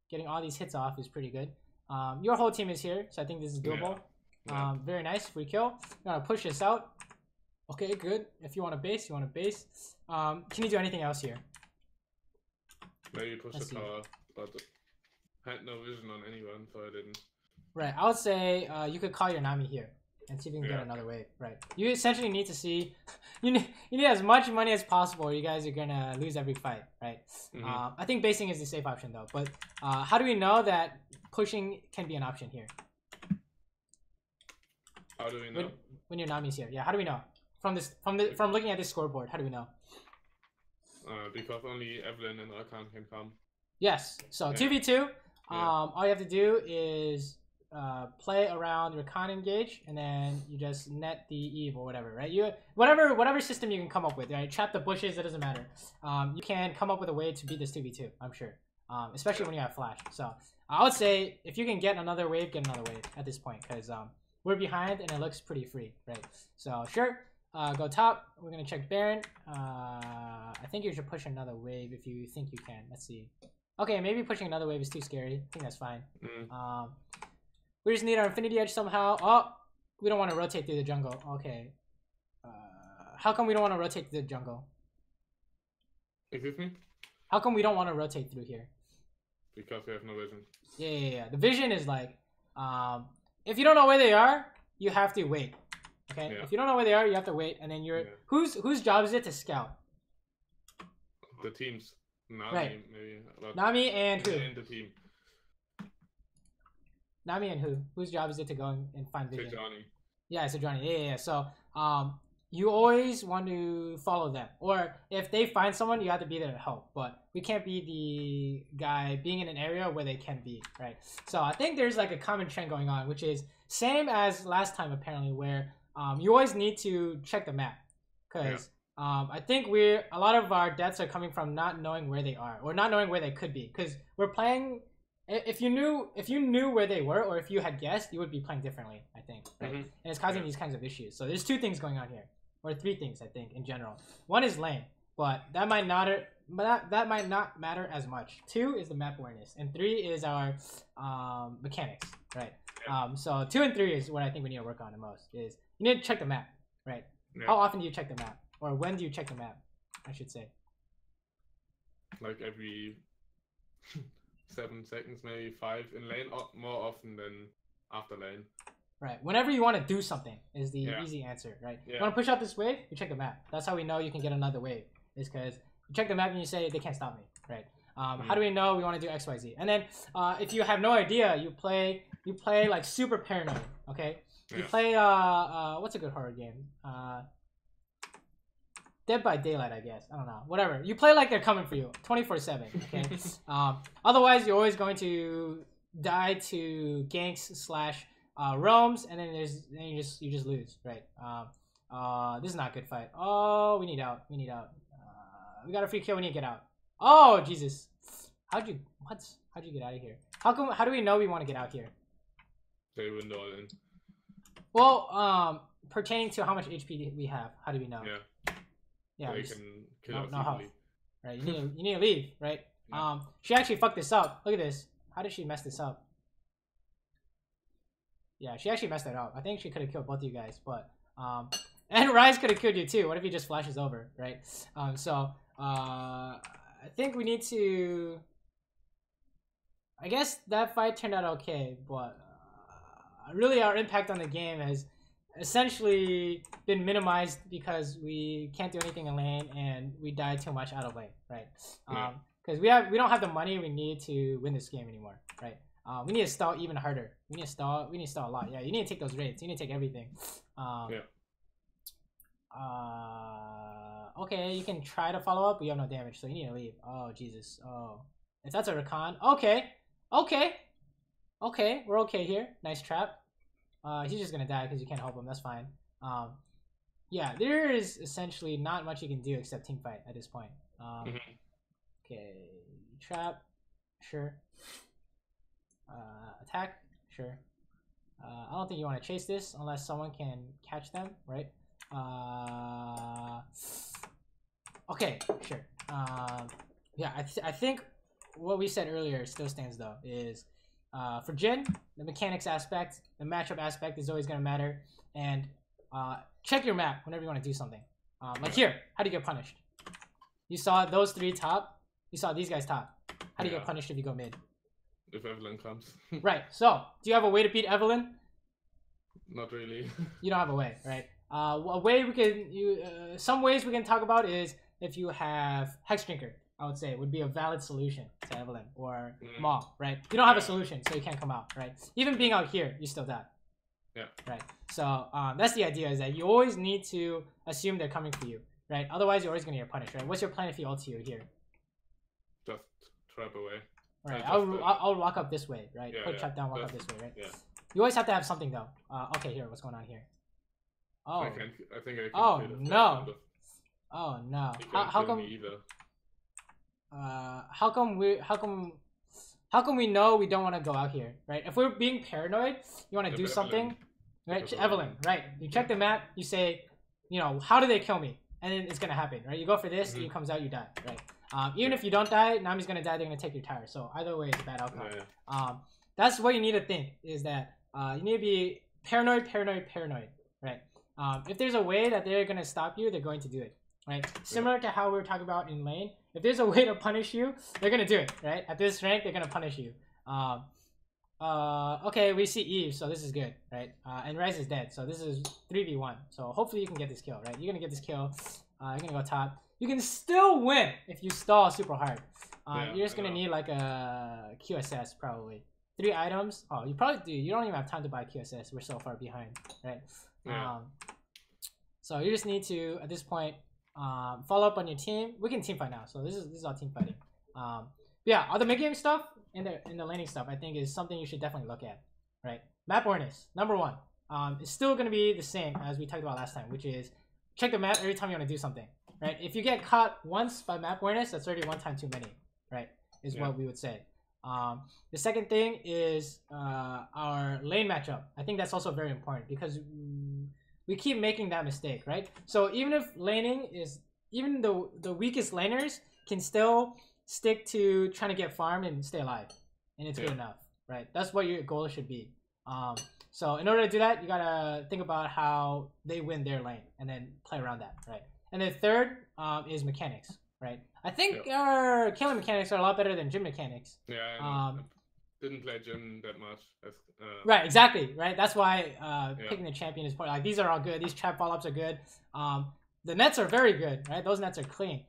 Getting all these hits off is pretty good. Your whole team is here, so I think this is doable. Very nice, free kill. I'm gonna push this out. Okay, good. If you want a base, you want a base. Can you do anything else here? Maybe push the tower, but I had no vision on anyone, so I didn't. Right, I would say you could call your Nami here. and see if you can get another wave. Right. You essentially need to see. You need as much money as possible, or you guys are gonna lose every fight. Right. I think basing is the safe option though. But how do we know that pushing can be an option here? How do we know? When your Nami's here, yeah. How do we know? From looking at this scoreboard, how do we know? Because only Evelyn and Rakan can come. Yes. So 2v2. All you have to do is play around Rakan engage, and then you just net the Eve or whatever, right? You whatever system you can come up with, right? Trap the bushes. It doesn't matter. You can come up with a way to beat this 2v2. I'm sure. Especially when you have flash. So I would say if you can get another wave, get another wave at this point, because we're behind and it looks pretty free, right? So sure, go top. We're gonna check Baron. I think you should push another wave if you think you can. Let's see. Okay, maybe pushing another wave is too scary. I think that's fine. We just need our Infinity Edge somehow. Oh, we don't want to rotate through the jungle. Okay. How come we don't want to rotate through the jungle? Excuse me? How come we don't want to rotate through here? Because we have no vision. Yeah. The vision is like, if you don't know where they are, you have to wait. Okay. Yeah. If you don't know where they are, you have to wait, and then you're whose job is it to scout? The teams. Nami, right. Maybe. Nami and who? And the team. Nami and who? Whose job is it to go and find vision? Johnny. Yeah, it's a Johnny. Yeah. So you always want to follow them, or if they find someone, you have to be there to help. But we can't be the guy being in an area where they can be, right? So I think there's like a common trend going on, which is same as last time apparently, where you always need to check the map, because I think a lot of our deaths are coming from not knowing where they are or not knowing where they could be, because we're playing. If you knew where they were, or if you had guessed, you would be playing differently, I think, right? And it's causing these kinds of issues. So there's two things going on here, or three things, I think, in general. One is lane, but that might not matter as much. Two is the map awareness, and three is our mechanics, right? So 2 and 3 is what I think we need to work on the most. Is you need to check the map, right? How often do you check the map, or when do you check the map? I should say. Like every 7 seconds, maybe 5 in lane, more often than after lane. Right. Whenever you want to do something is the easy answer, right? You want to push out this wave, you check the map. That's how we know you can get another wave. Is because you check the map and you say they can't stop me, right? How do we know we want to do X, Y, Z? And then if you have no idea, you play like super paranoid. Okay. You play what's a good horror game? Dead by Daylight, I guess. I don't know. Whatever. You play like they're coming for you 24/7. Okay. Otherwise, you're always going to die to ganks / roams, and then you just lose, right? This is not a good fight. Oh, we need out. We got a free kill. We need to get out. Oh Jesus! How'd you get out of here? How do we know we want to get out here? They win all in. Well, pertaining to how much HP we have, how do we know? Yeah, they can kill us health. easily. Right, you need to leave, right? She actually fucked this up. Look at this. How did she mess this up? Yeah, she actually messed that up. I think she could have killed both of you guys, but and Rise could have killed you too. What if he just flashes over, right? I think we need to. I guess that fight turned out okay, but really our impact on the game has essentially been minimized because we can't do anything in lane and we died too much out of lane, right? Because we don't have the money we need to win this game anymore, right? We need to stall even harder. We need to stall a lot. Yeah, you need to take those raids. You need to take everything. Okay, you can try to follow up, but you have no damage, so you need to leave. Oh Jesus. Oh, if that's a Rakan, okay, we're okay here. Nice trap. He's just gonna die because you can't help him. That's fine. Yeah, there is essentially not much you can do except team fight at this point. Okay, trap, sure. Attack, sure. I don't think you want to chase this unless someone can catch them, right? Okay, sure. Yeah, I think what we said earlier still stands though. Is for Jhin, the mechanics aspect, the matchup aspect is always going to matter, and check your map whenever you want to do something. Like here, how do you get punished? You saw those 3 top. You saw these guys top. How do you get punished if you go mid? If Evelyn comes. Right. So, do you have a way to beat Evelyn? Not really. You don't have a way, right? A way we can some ways we can talk about is if you have Hex Drinker, I would say would be a valid solution to Evelyn or Maw, right? You don't have a solution, so you can't come out, right? Even being out here, you still die. Yeah. Right. So that's the idea, is that you always need to assume they're coming for you, right? Otherwise, you're always gonna get punished, right? What's your plan if he ults you here? Just trap away. Right. I'll walk up this way, right? Put trap down, walk up this way, right? Yeah. You always have to have something though. Okay, here, what's going on here? Oh. I think I can. Oh no. Oh no. How come? How come we know we don't want to go out here, right? If we're being paranoid, you want to do something, right? Evelyn, right? You check the map, you say, you know, how do they kill me? And then it's gonna happen, right? You go for this, he comes out, you die, right? Even if you don't die, Nami's gonna die, they're gonna take your tire. So either way, it's a bad outcome. That's what you need to think, is that you need to be paranoid, right? If there's a way that they're gonna stop you, they're going to do it, right? Similar to how we were talking about in lane. If there's a way to punish you, they're gonna do it, right? At this rank, they're gonna punish you. Okay, we see Eve, so this is good, right? And Rise is dead, so this is 3v1. So hopefully you can get this kill, right? You're gonna get this kill. You're gonna go top. You can still win if you stall super hard. You're just gonna need like a QSS probably. 3 items. Oh, you probably do. You don't even have time to buy QSS. We're so far behind, right? So you just need to, at this point, follow up on your team. We can team fight now, so this is all team fighting. Yeah, all the mid game stuff and the laning stuff, I think, is something you should definitely look at, right? Map awareness, number 1. It's still gonna be the same as we talked about last time, which is check the map every time you want to do something, right? If you get caught once by map awareness, that's already one time too many, right? Is what we would say. The second thing is our lane matchup. I think that's also very important because we keep making that mistake, right? So even if laning is, even the weakest laners can still stick to trying to get farmed and stay alive, and it's good enough, right? That's what your goal should be. So in order to do that, you gotta think about how they win their lane and then play around that, right? And then third is mechanics, right? I think our killing mechanics are a lot better than Jhin mechanics. Yeah, I didn't play Jhin that much. Right, exactly, right? That's why picking the champion is important. Like, these are all good. These trap follow-ups are good. The nets are very good, right? Those nets are clean.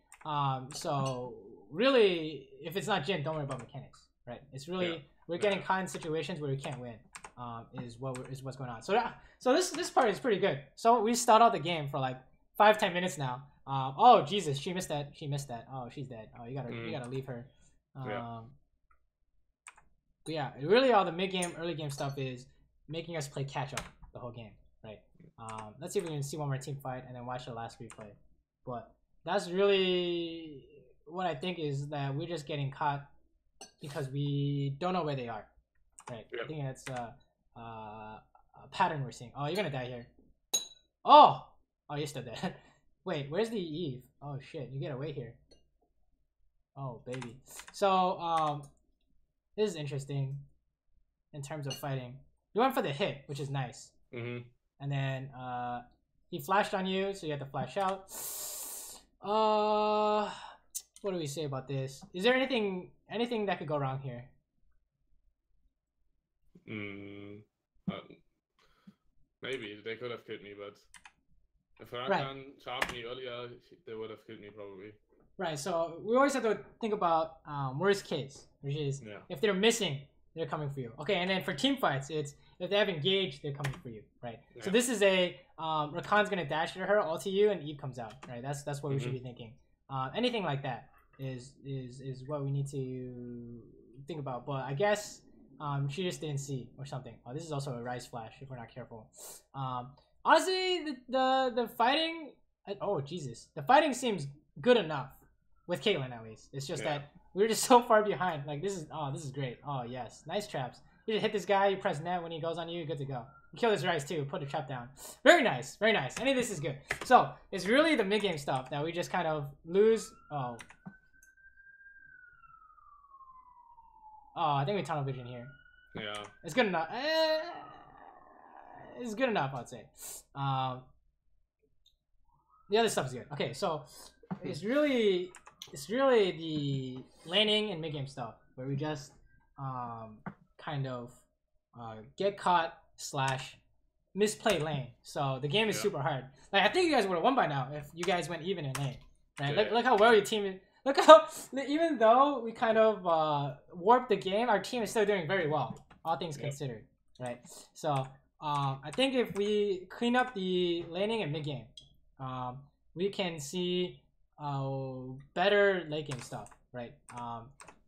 So really, if it's not Jhin, don't worry about mechanics, right? It's really, we're getting caught in situations where we can't win, is what's going on. So this part is pretty good. So we start out the game for like 5-10 minutes now. Oh Jesus, she missed that. Oh, she's dead. Oh, you gotta leave her. But yeah, really all the mid game, early game stuff is making us play catch up the whole game, right? Let's see if we can see one more team fight and then watch the last replay. But that's really what I think, is that we're just getting caught because we don't know where they are, right? I think that's a pattern we're seeing. Oh, you're gonna die here. Oh, you're still dead. Wait, where's the Eve? Oh shit, you get away here. Oh baby. So this is interesting in terms of fighting. You went for the hit, which is nice. And then he flashed on you, so you have to flash out. What do we say about this? Is there anything that could go wrong here? Maybe they could have killed me, but if Huracan charged me earlier, they would have killed me probably. Right, so we always have to think about worst case, which is if they're missing, they're coming for you. Okay, and then for team fights, it's if they have engaged, they're coming for you, right? So this is a Rakan's gonna dash at her, ult to you, and Eve comes out, right? That's what we should be thinking. Anything like that is what we need to think about. But I guess she just didn't see or something. Oh, this is also a Rise flash if we're not careful. Honestly, the fighting, oh Jesus, the fighting seems good enough with Caitlyn at least. It's just that we're just so far behind. Like this is great. Oh yes, nice traps. You just hit this guy, you press net when he goes on you, you're good to go. You kill this Rise too, put a trap down. Very nice, very nice. Any of this is good. So it's really the mid game stuff that we just kind of lose. Oh, I think we tunnel vision here. Yeah, it's good enough. It's good enough, I'd say. The other stuff is good. Okay, so it's really the laning and mid game stuff where we just kind of get caught / misplay lane. So the game is super hard. Like I think you guys would have won by now if you guys went even in lane. Right? Look how well your team is. Look how even though we kind of warped the game, our team is still doing very well, all things considered. Right? So I think if we clean up the laning and mid game, we can see better late game stuff. Right?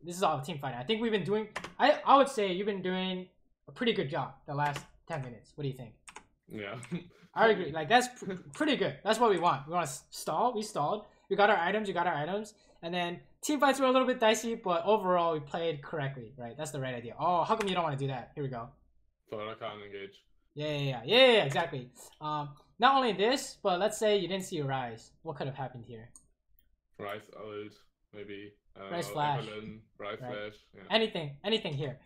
This is all team fighting. I think we've been doing. I would say you've been doing a pretty good job the last 10 minutes. What do you think? Yeah. I agree. Like that's pretty good. That's what we want. We want to stall. We stalled. We got our items. You got our items. And then team fights were a little bit dicey, but overall we played correctly. Right? That's the right idea. Oh, how come you don't want to do that? Here we go. So I can't engage. Yeah. Exactly. Not only this, but let's say you didn't see a Rise. What could have happened here? Rise ult, maybe. Rise flash. Rise flash. Yeah. Anything here.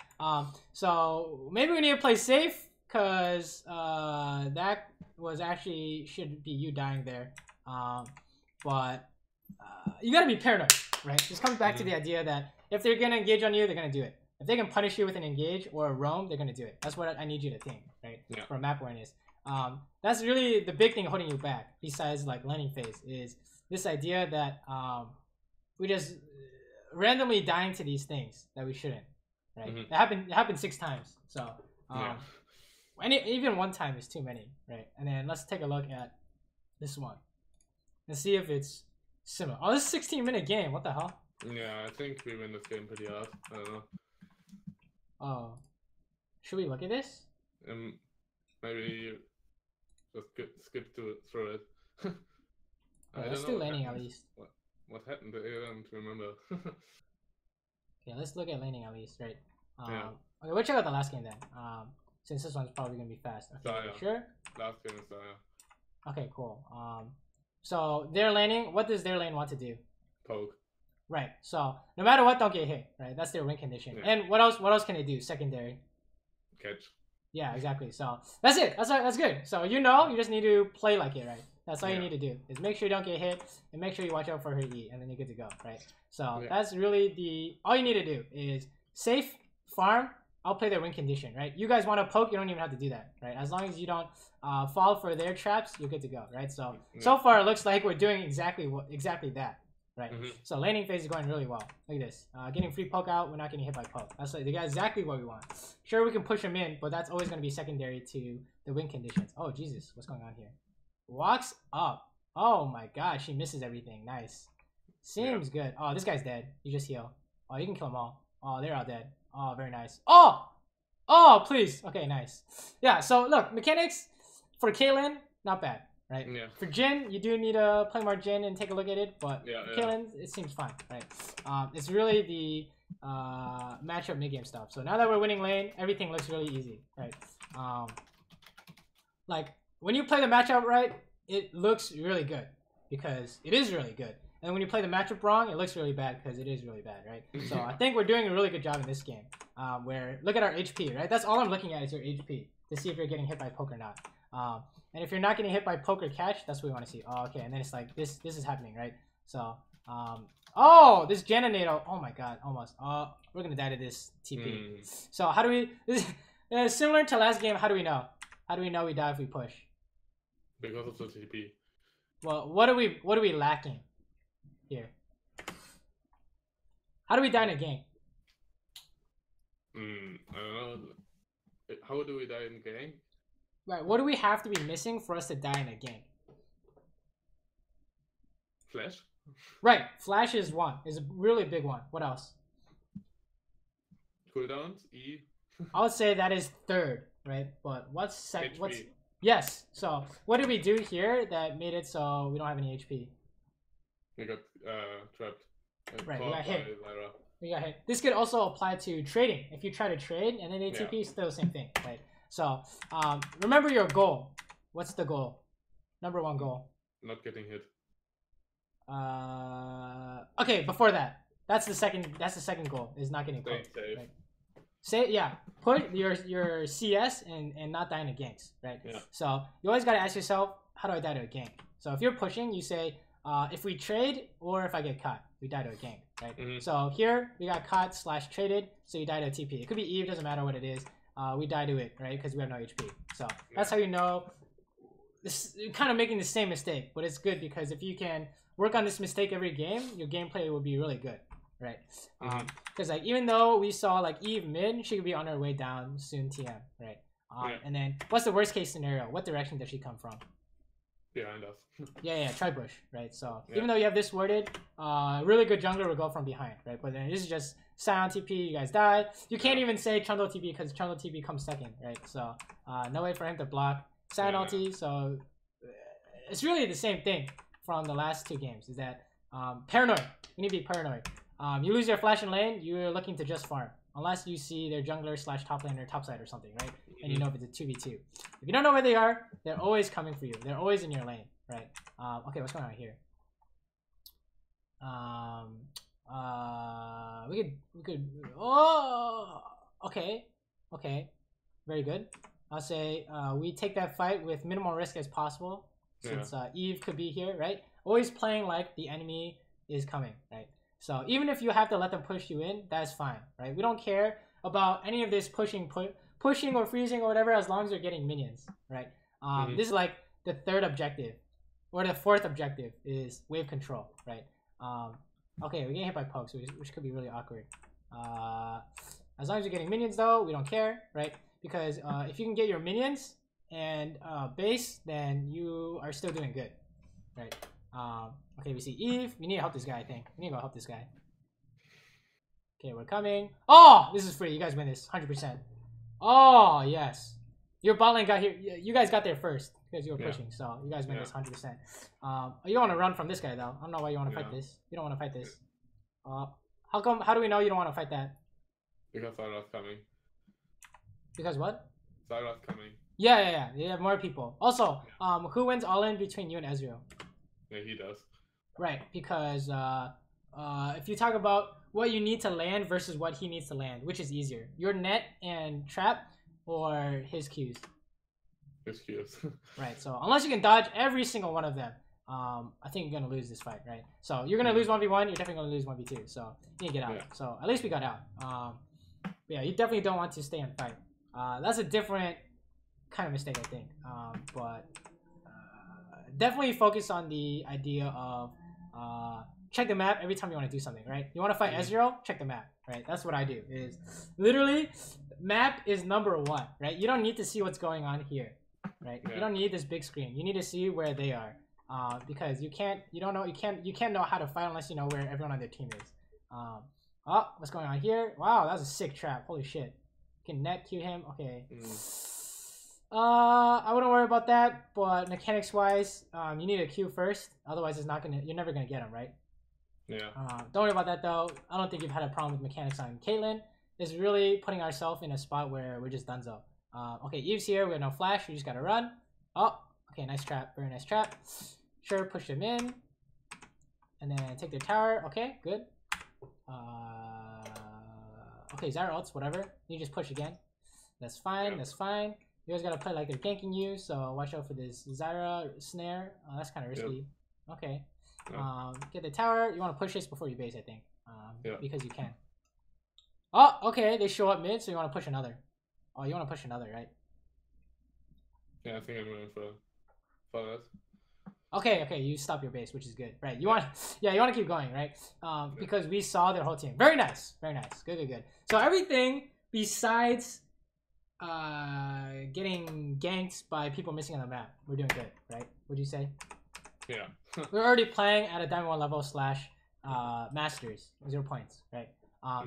So maybe we need to play safe, cause that was actually should be you dying there. But you gotta be paranoid, right? This comes back to the idea that if they're gonna engage on you, they're gonna do it. If they can punish you with an engage or a roam, they're gonna do it. That's what I need you to think, right? Yeah. For map awareness. That's really the big thing holding you back, besides like laning phase, is this idea that we just randomly dying to these things that we shouldn't, right? It happened 6 times, so even one time is too many, right? And then let's take a look at this one and see if it's similar. Oh, this is a 16-minute game. What the hell? Yeah, I think we win this game pretty hard. I don't know. Oh, should we look at this? Maybe just skip through it. Let's do laning at least. What happened? I don't remember. Okay, let's look at laning at least, right? Okay, we'll check out the last game then. Since this one's probably gonna be fast. Okay, Xayah. Sure. Last game is Xayah. Okay, cool. So their laning, what does their lane want to do? Poke. Right. So no matter what, don't get hit. Right. That's their win condition. Yeah. And what else? What else can they do? Secondary. Catch. Yeah, exactly. So that's it. That's good. So you just need to play like it, right? That's all you need to do is make sure you don't get hit and make sure you watch out for her E, and then you're good to go, right? So that's really all you need to do is safe farm. I'll play their win condition, right? You guys want to poke, you don't even have to do that, right? As long as you don't fall for their traps, you're good to go, right? So so far it looks like we're doing exactly that, right? So laning phase is going really well. Look at this, getting free poke out. We're not getting hit by poke. That's like exactly what we want. Sure, we can push them in, but that's always going to be secondary to the win conditions. Oh Jesus, what's going on here? Walks up. Oh my god, she misses everything. Nice. Seems good. Oh, this guy's dead. You just heal. Oh, you can kill them all. Oh, they're all dead. Oh, very nice. Oh, please. Okay, nice. Yeah, so look, mechanics for Caitlyn, not bad, right? Yeah. For Jhin, you do need to play more Jhin and take a look at it, but Caitlyn, it seems fine, right? It's really the matchup mid-game stuff. So now that we're winning lane, everything looks really easy, right? Like, when you play the matchup right, it looks really good because it is really good. And when you play the matchup wrong, it looks really bad because it is really bad, right? So I think we're doing a really good job in this game. Where look at our HP, right? That's all I'm looking at is your HP to see if you're getting hit by poke or not. And if you're not getting hit by poke or catch, that's what we want to see. Oh, okay. And then it's like this is happening, right? So oh, this Janinator. Oh my god, almost. We're gonna die to this TP. So how do we? This is similar to last game. How do we know? How do we know we die if we push? Because of the TP. Well, what are we lacking here? How do we die in a game? I don't know. How do we die in a game? Right. What do we have to be missing for us to die in a game? Flash. Right. Flash is one. Is a really big one. What else? Cooldowns. E. I would say that is third, right? But what's second? HP. What's yes? So what did we do here that made it so we don't have any HP? We got trapped. Right. We got hit. Lyra. We got hit. This could also apply to trading. If you try to trade and then they TP, still the same thing, right? So remember your goal. What's the goal? Number one goal. Not getting hit. Okay, before that. That's the second goal, is not getting poked. Right? Put your CS and not dying to ganks, right? Yeah. So you always gotta ask yourself, how do I die to a gank? So if you're pushing, you say, if we trade or if I get caught, we die to a gank, right? So here we got caught / traded, so you die to a TP. It could be Eve, doesn't matter what it is. we die to it, right? Because we have no HP. So that's how you know. This, you're kind of making the same mistake, but it's good because if you can work on this mistake every game, your gameplay will be really good, right? Because like even though we saw like Eve mid, she could be on her way down soon TM, right? And then what's the worst case scenario? What direction does she come from? Behind us. yeah, try bush, right? So even though you have this worded, really good jungler will go from behind, right? But then this is just Sion TP, you guys die. You can't even say Trundle TP because Trundle TP comes second, right? So no way for him to block Sion ulti. So it's really the same thing from the last 2 games. Is that paranoid? You need to be paranoid. You lose your flash in lane, you're looking to just farm. Unless you see their jungler / top laner top side or something, right? And you know if it's a 2v2. If you don't know where they are, they're always coming for you. They're always in your lane, right? Okay, what's going on here? We could. Oh, okay, very good. I'll say we take that fight with minimal risk as possible, since Eve could be here, right? Always playing like the enemy is coming, right? So even if you have to let them push you in, that's fine, right? We don't care about any of this pushing or freezing or whatever, as long as you're getting minions, right? This is like the 3rd objective, or the 4th objective is wave control, right? Okay, we're getting hit by pokes, which could be really awkward. As long as you're getting minions though, we don't care, right? Because if you can get your minions and base, then you are still doing good, right? Okay, we see Eve. We need to help this guy, I think. We need to go help this guy. Okay, we're coming. Oh, this is free. You guys win this, 100%. Oh, yes. Your bot lane got here. You guys got there first because you were pushing, so you guys win this 100%. You don't want to run from this guy, though. I don't know why you want to fight this. You don't want to fight this. How come? How do we know you don't want to fight that? Because Xayah's coming. Because what? Xayah's coming. Yeah. You have more people. Also, who wins all in between you and Ezreal? Yeah, he does. Right, because if you talk about what you need to land versus what he needs to land, which is easier? Your net and trap or his Qs? His Qs. Right, so unless you can dodge every single one of them, I think you're going to lose this fight, right? So you're going to lose 1v1, you're definitely going to lose 1v2, so you need to get out. So at least we got out. Yeah, you definitely don't want to stay and fight. That's a different kind of mistake, I think. But definitely focus on the idea of check the map every time you want to do something, right? You want to fight Ezreal, check the map, right? That's what I do. Is literally map is #1, right? You don't need to see what's going on here, right? You don't need this big screen. You need to see where they are, because you can't know how to fight unless you know where everyone on their team is. Oh, what's going on here? Wow, that was a sick trap. Holy shit! Can net Q him? Okay. I wouldn't worry about that, but mechanics wise, you need a Q first. Otherwise, you're never gonna get him, right? Yeah. Don't worry about that though. I don't think you've had a problem with mechanics on Caitlyn. Is really putting ourselves in a spot where we're just donezo. Okay, Eve's here. We have no flash. We just gotta run. Oh, okay, nice trap. Very nice trap. Sure, push them in, and then take their tower. Okay, good. Okay, Xayah ults, whatever. You just push again. That's fine. That's fine. You guys gotta play like they're ganking you, so watch out for this Xayah snare. That's kind of risky. Okay. Get the tower. You want to push this before you base, I think. Because you can. Oh, okay. They show up mid, so you want to push another. Oh, you want to push another, right? Yeah, I think I'm going for that. Okay. You stop your base, which is good, right? You want to keep going, right? Because we saw their whole team. Very nice. Good. So everything besides getting ganked by people missing on the map, we're doing good, right? Would you say? Yeah. We're already playing at a Diamond 1 level / Masters, 0 points, right?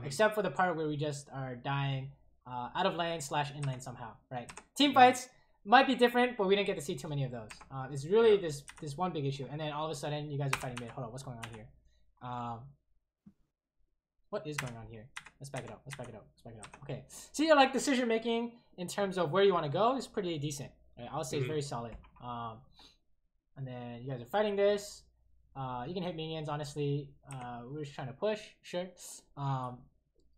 Except for the part where we just are dying out of lane / in lane somehow, right? Team fights might be different, but we didn't get to see too many of those. It's really this one big issue, and then all of a sudden you guys are fighting mid. Hold on, what's going on here? What is going on here? Let's back it up. Okay. See, like decision making in terms of where you want to go is pretty decent. Right? I would say it's very solid. And then you guys are fighting this. You can hit minions, honestly. We're just trying to push, sure. I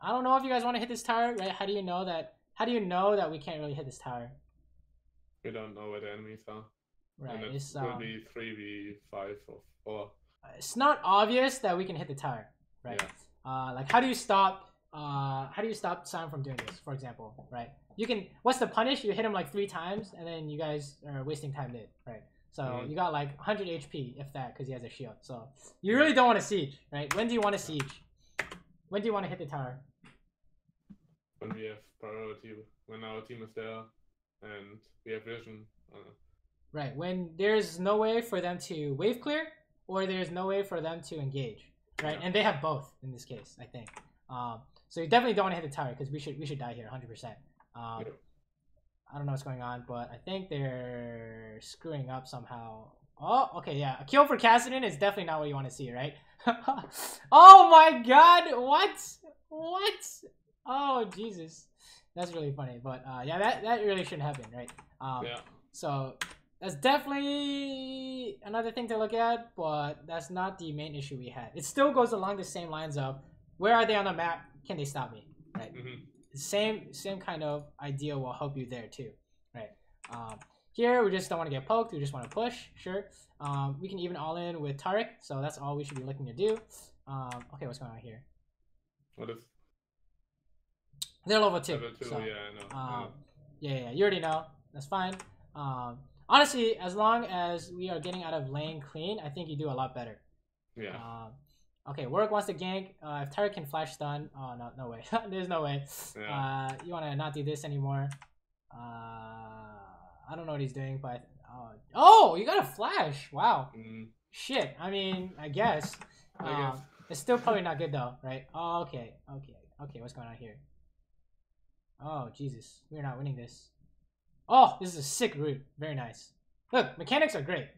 don't know if you guys want to hit this tower, right? How do you know that we can't really hit this tower? We don't know where the enemies are. Right. And it will be 3v5 or 4. It's not obvious that we can hit the tower, right? Like how do you stop Sion from doing this, for example, right? you can. What's the punish? You hit him like 3 times, and then you guys are wasting time mid, right? So you got like 100 HP, if that, because he has a shield. So you really don't want to siege, right? When do you want to siege? When do you want to hit the tower? When we have priority, when our team is there, and we have vision. Right, when there's no way for them to wave clear, or there's no way for them to engage, right? And they have both in this case, I think. So you definitely don't want to hit the tower because we should die here 100%. I don't know what's going on, but I think they're screwing up somehow. Oh, okay, yeah. A kill for Cassidy is definitely not what you want to see, right? Oh my god, what? What? Oh, Jesus. That's really funny, but yeah, that really shouldn't happen, right? So that's definitely another thing to look at, but that's not the main issue we had. It still goes along the same lines of where are they on the map? Can they stop me? Right. Same kind of idea will help you there too, right? Here we just don't want to get poked. We just want to push. Sure. We can even all in with Taric, so that's all we should be looking to do. Okay, what's going on here? What is? They're level 2. Level 2, so, yeah, I know. Yeah, you already know. That's fine. Honestly, as long as we are getting out of lane clean, I think you do a lot better. Yeah. Okay, Warwick wants to gank. If Taric can flash stun, oh no way. There's no way. Yeah. You want to not do this anymore. I don't know what he's doing, but oh, you got a flash. Wow. Shit. I mean, I guess. It's still probably not good though, right? Oh, okay. What's going on here? Oh, Jesus. We're not winning this. Oh, this is a sick route. Very nice. Look, mechanics are great.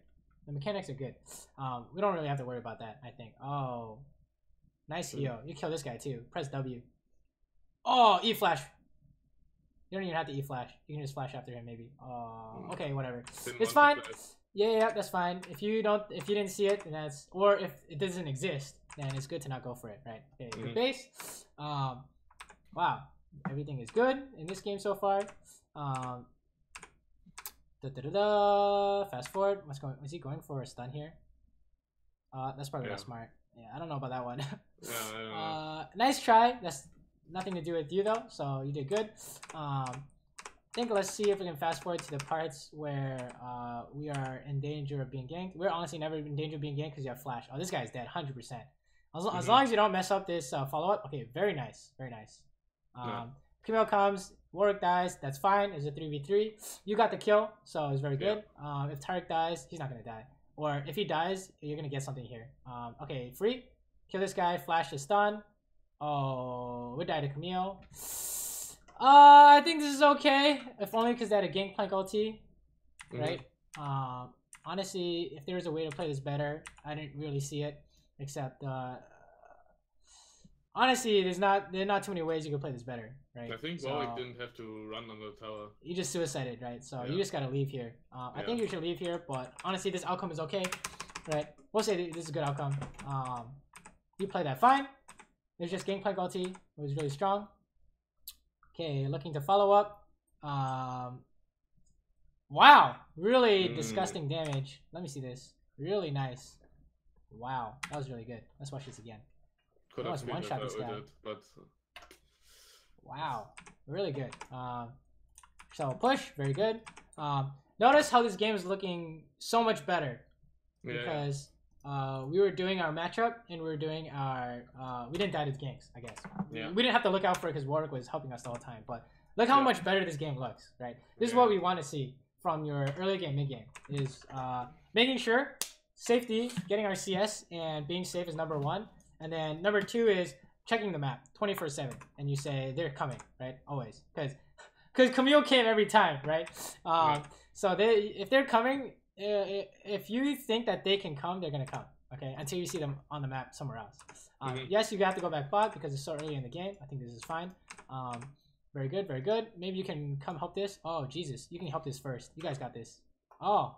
The mechanics are good. We don't really have to worry about that, I think. Oh. Nice heal. You kill this guy too. Press W. Oh, E-flash. You don't even have to E-flash. You can just flash after him maybe. Oh, okay, whatever. It's fine. Yeah, that's fine. If you didn't see it, then that's, or if it doesn't exist, then it's good to not go for it, right? Okay, good base. Wow. Everything is good in this game so far. Fast forward. Is he going for a stun here? That's probably not smart. Yeah, I don't know about that one. Nice try. That's nothing to do with you though, so you did good. I think let's see if we can fast forward to the parts where we are in danger of being ganked. We're honestly never in danger of being ganked because you have flash. Oh, this guy's dead, 100%. As long as you don't mess up this follow-up. Okay, very nice. Very nice. Camille comes, Warwick dies, that's fine. It's a 3v3. You got the kill, so it's very good. If Taric dies, he's not going to die. Or if he dies, you're going to get something here. Okay, free. Kill this guy, flash the stun. Oh, we died to Camille. I think this is okay. If only because they had a Gangplank ulti. Right? Honestly, if there's a way to play this better, I didn't really see it. Except, honestly, there are not too many ways you can play this better, right? I think Warwick didn't have to run on the tower. You just suicided, right? So you just gotta leave here. I think you should leave here, but honestly, this outcome is okay, right? We'll say this is a good outcome. You played that fine. There's just Gangplank ulti. It was really strong. Okay, looking to follow up. Wow, really disgusting damage. Let me see this. Really nice. Wow, that was really good. Let's watch this again. Could have one shot this guy. But wow, really good. So push, very good. Notice how this game is looking so much better because we were doing our matchup and we were doing our we didn't die to the ganks, I guess. We didn't have to look out for it because Warwick was helping us the whole time. But look how much better this game looks, right? This is what we want to see from your early game, mid game, is making sure safety, getting our CS, and being safe is #1. And then #2 is checking the map 24/7, and you say they're coming, right? Always, because Camille came every time, right? So if they're coming, if you think that they can come, they're gonna come, okay? Until you see them on the map somewhere else. Yes, you have to go back bot because it's so early in the game. I think this is fine. Very good, very good. Maybe you can come help this. Oh Jesus, you can help this first. You guys got this. Oh,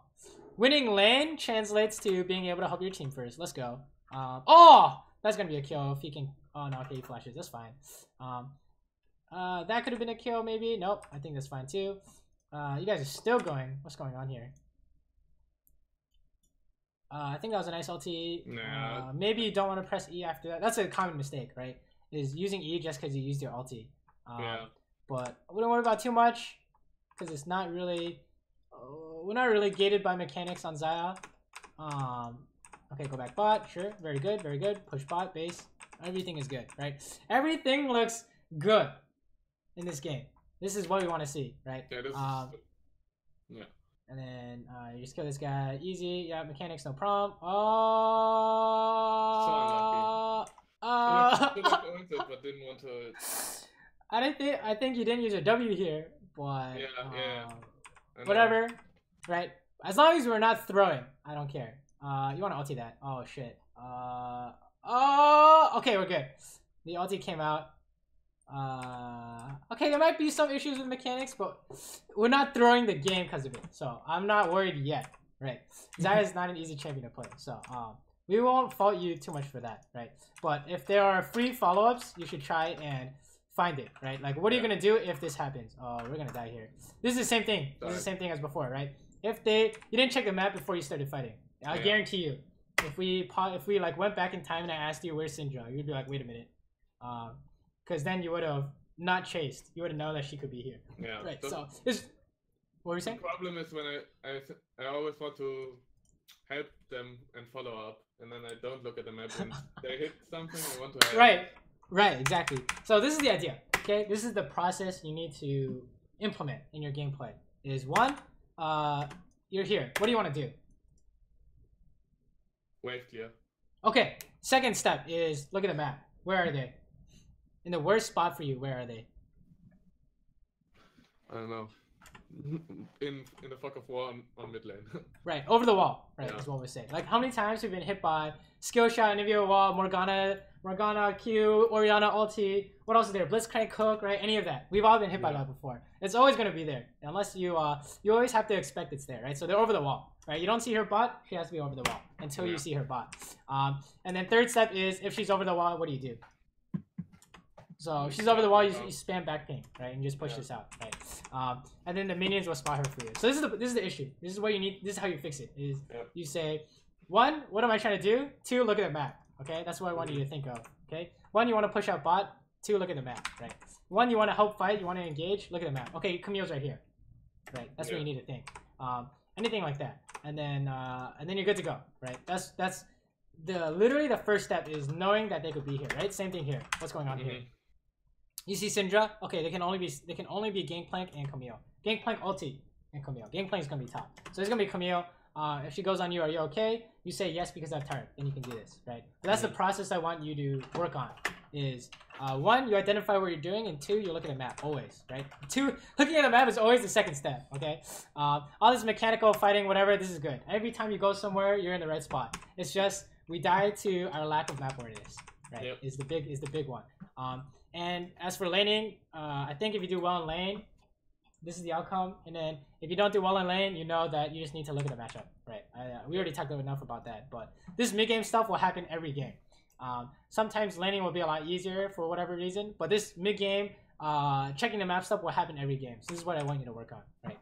winning lane translates to being able to help your team first. Let's go. Oh. That's gonna be a kill if he can. Oh no, okay, he flashes. That's fine. That could have been a kill, maybe. Nope, I think that's fine too. You guys are still going. What's going on here? I think that was a nice ulti. Nah. Maybe you don't want to press E after that. That's a common mistake, right? Is using E just because you used your ulti. but I wouldn't worry about too much because it's not really we're not really gated by mechanics on Xayah. Okay, go back bot. Sure, very good, very good. Push bot, base. Everything is good, right? Everything looks good in this game. This is what we want to see, right? Yeah, this is, yeah. And then you just kill this guy, easy. Yeah, mechanics, no problem. So unlucky. But didn't want to. I think you didn't use a W here, but yeah. Whatever, right? As long as we're not throwing, I don't care. You want to ulti that? Oh shit. Okay, we're good. The ulti came out. Okay, there might be some issues with mechanics, but we're not throwing the game because of it, so I'm not worried yet, right? Xayah is not an easy champion to play, so we won't fault you too much for that, right? But if there are free follow-ups, you should try and find it, right? Like, what are you gonna do if this happens? Oh, we're gonna die here. This is the same thing. This is the same thing as before, right? If you didn't check the map before you started fighting, I guarantee you, if we like went back in time and I asked you where's Syndra, you'd be like, wait a minute, because then you would have not chased. You would have known that she could be here. Yeah. Right. So this. What were you saying? The problem is when I always want to help them and follow up, and then I don't look at the map and they hit something I want to help. Right, exactly. So this is the idea, okay? This is the process you need to implement in your gameplay. Is one, you're here. What do you want to do? Wave clear. Okay, second step is look at the map. Where are they? In the worst spot for you, where are they? I don't know. In the fog of war on mid lane. Right, over the wall, right, is what we're saying. Like, how many times have we been hit by skill shot, Nivea wall, Morgana Q, Orianna ulti, what else is there? Blitzcrank hook, right? Any of that. We've all been hit by that before. It's always going to be there. Unless you always have to expect it's there, right? So they're over the wall, right? You don't see her bot, she has to be over the wall until you see her bot. And then third step is, if she's over the wall, what do you do? So if she's over the wall, you spam back ping, right? And just push this out, right? And then the minions will spot her for you. So this is the issue. This is what you need. This is how you fix it. Is you say, one, what am I trying to do? Two, look at the map. Okay, that's what I want you to think of. Okay, one, you want to push out bot. Two, look at the map. Right. One, you want to help fight. You want to engage. Look at the map. Okay, Camille's right here. Right. That's what you need to think. Anything like that, and then you're good to go. Right. That's literally the first step is knowing that they could be here. Right. Same thing here. What's going on here? You see Syndra? Okay, they can only be Gangplank and Camille. Gangplank ulti and Camille. Gangplank is gonna be top. So it's gonna be Camille. If she goes on you, are you okay? You say yes because I'm tired. Then you can do this, right? But that's the process I want you to work on. Is one, you identify what you're doing, and two, you look at the map always, right? Two, looking at the map is always the second step. Okay. All this mechanical fighting, whatever, this is good. Every time you go somewhere, you're in the right spot. It's just we die to our lack of map awareness, right? Is the big one. And as for laning, I think if you do well in lane, this is the outcome. And then if you don't do well in lane, you know that you just need to look at the matchup, right? We already talked enough about that, but this mid-game stuff will happen every game. Sometimes laning will be a lot easier for whatever reason, but this mid-game, checking the map stuff will happen every game. So this is what I want you to work on, right?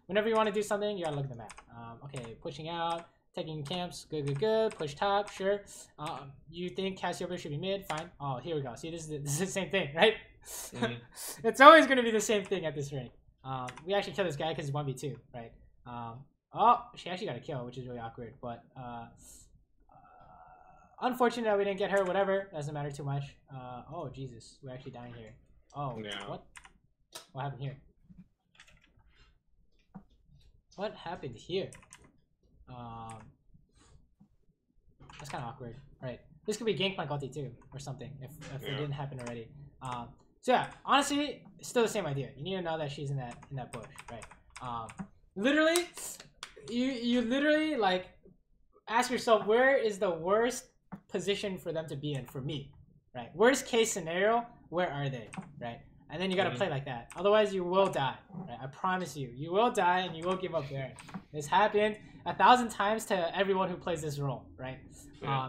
Whenever you want to do something, you gotta look at the map. Okay, pushing out. Taking camps, good. Push top, sure. You think Cassiopeia should be mid? Fine. Oh, here we go. See, this is the same thing, right? It's always going to be the same thing at this rank. We actually kill this guy because it's 1v2, right? Oh, she actually got a kill, which is really awkward. But unfortunate that we didn't get her. Whatever, doesn't matter too much. Oh Jesus, we're actually dying here. Oh, what? What happened here? What happened here? That's kind of awkward, right? This could be Gangplank ulti too, or something, if it didn't happen already. So yeah, honestly, it's still the same idea. You need to know that she's in that bush, right? Literally, you literally like ask yourself, where is the worst position for them to be in for me, right? Worst case scenario, where are they, right? And then you gotta play like that. Otherwise, you will die. Right? I promise you, you will die and you will give up there. This happened 1,000 times to everyone who plays this role, right?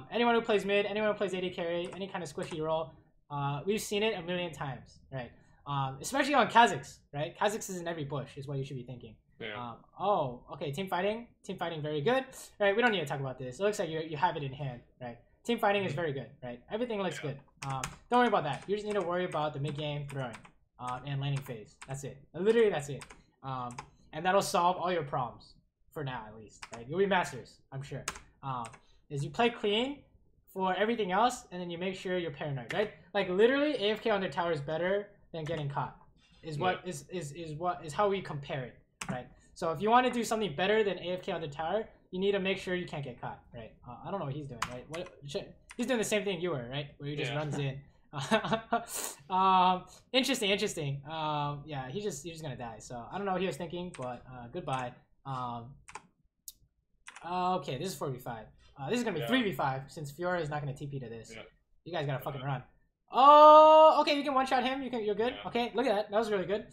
Anyone who plays mid, anyone who plays AD carry, any kind of squishy role, we've seen it a million times, right? Especially on Kha'Zix, right? Kha'Zix is in every bush, is what you should be thinking. Oh, okay, team fighting, very good. Right, we don't need to talk about this. It looks like you have it in hand, right? Team fighting is very good, right? Everything looks good. Don't worry about that. You just need to worry about the mid game throwing. and laning phase. That's it. Literally, that's it. And that'll solve all your problems for now, at least. Right? You'll be masters, I'm sure. Is you play clean for everything else, and then you make sure you're paranoid, right? Like literally, AFK on the tower is better than getting caught. Is how we compare it, right? So if you want to do something better than AFK on the tower, you need to make sure you can't get caught, right? I don't know what he's doing, right? He's doing the same thing you were, right? Where he just runs in. Interesting. Yeah, he's just gonna die. So I don't know what he was thinking, but goodbye. Okay, this is 4v5. This is gonna be 3v5 since Fiora is not gonna TP to this. Yeah. You guys gotta fucking run. Oh, okay, you can one-shot him. You're good. Yeah. Okay, look at that. That was really good.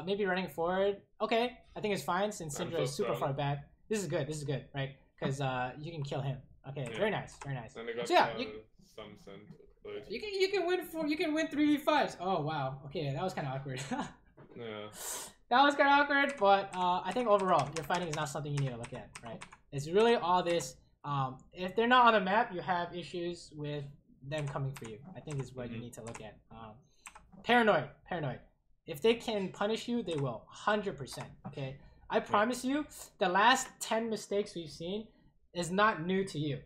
Maybe running forward. Okay, I think it's fine since Syndra is super far back. This is good, right? Because you can kill him. Okay, very nice. So yeah, you can win 3v5s. Oh wow. Okay, that was kind of awkward. Yeah. That was kind of awkward, but I think overall your fighting is not something you need to look at, right? It's really all this. If they're not on the map, you have issues with them coming for you. I think is what you need to look at. Paranoid. If they can punish you, they will. 100%. Okay. I promise you, the last 10 mistakes we've seen is not new to you.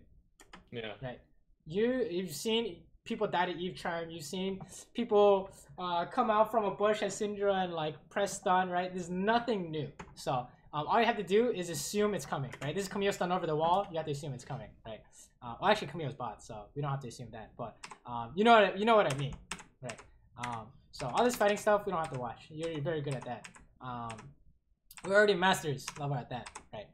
Yeah. Right. You've seen people die to Eve Charm. You've seen people come out from a bush at Syndra and like press stun. Right. There's nothing new. So all you have to do is assume it's coming. Right. This is Camille stun over the wall. You have to assume it's coming. Right. Well, actually, Camille's bot, so we don't have to assume that. But you know what I mean, right? So all this fighting stuff we don't have to watch. You're very good at that. We're already masters level at that, right?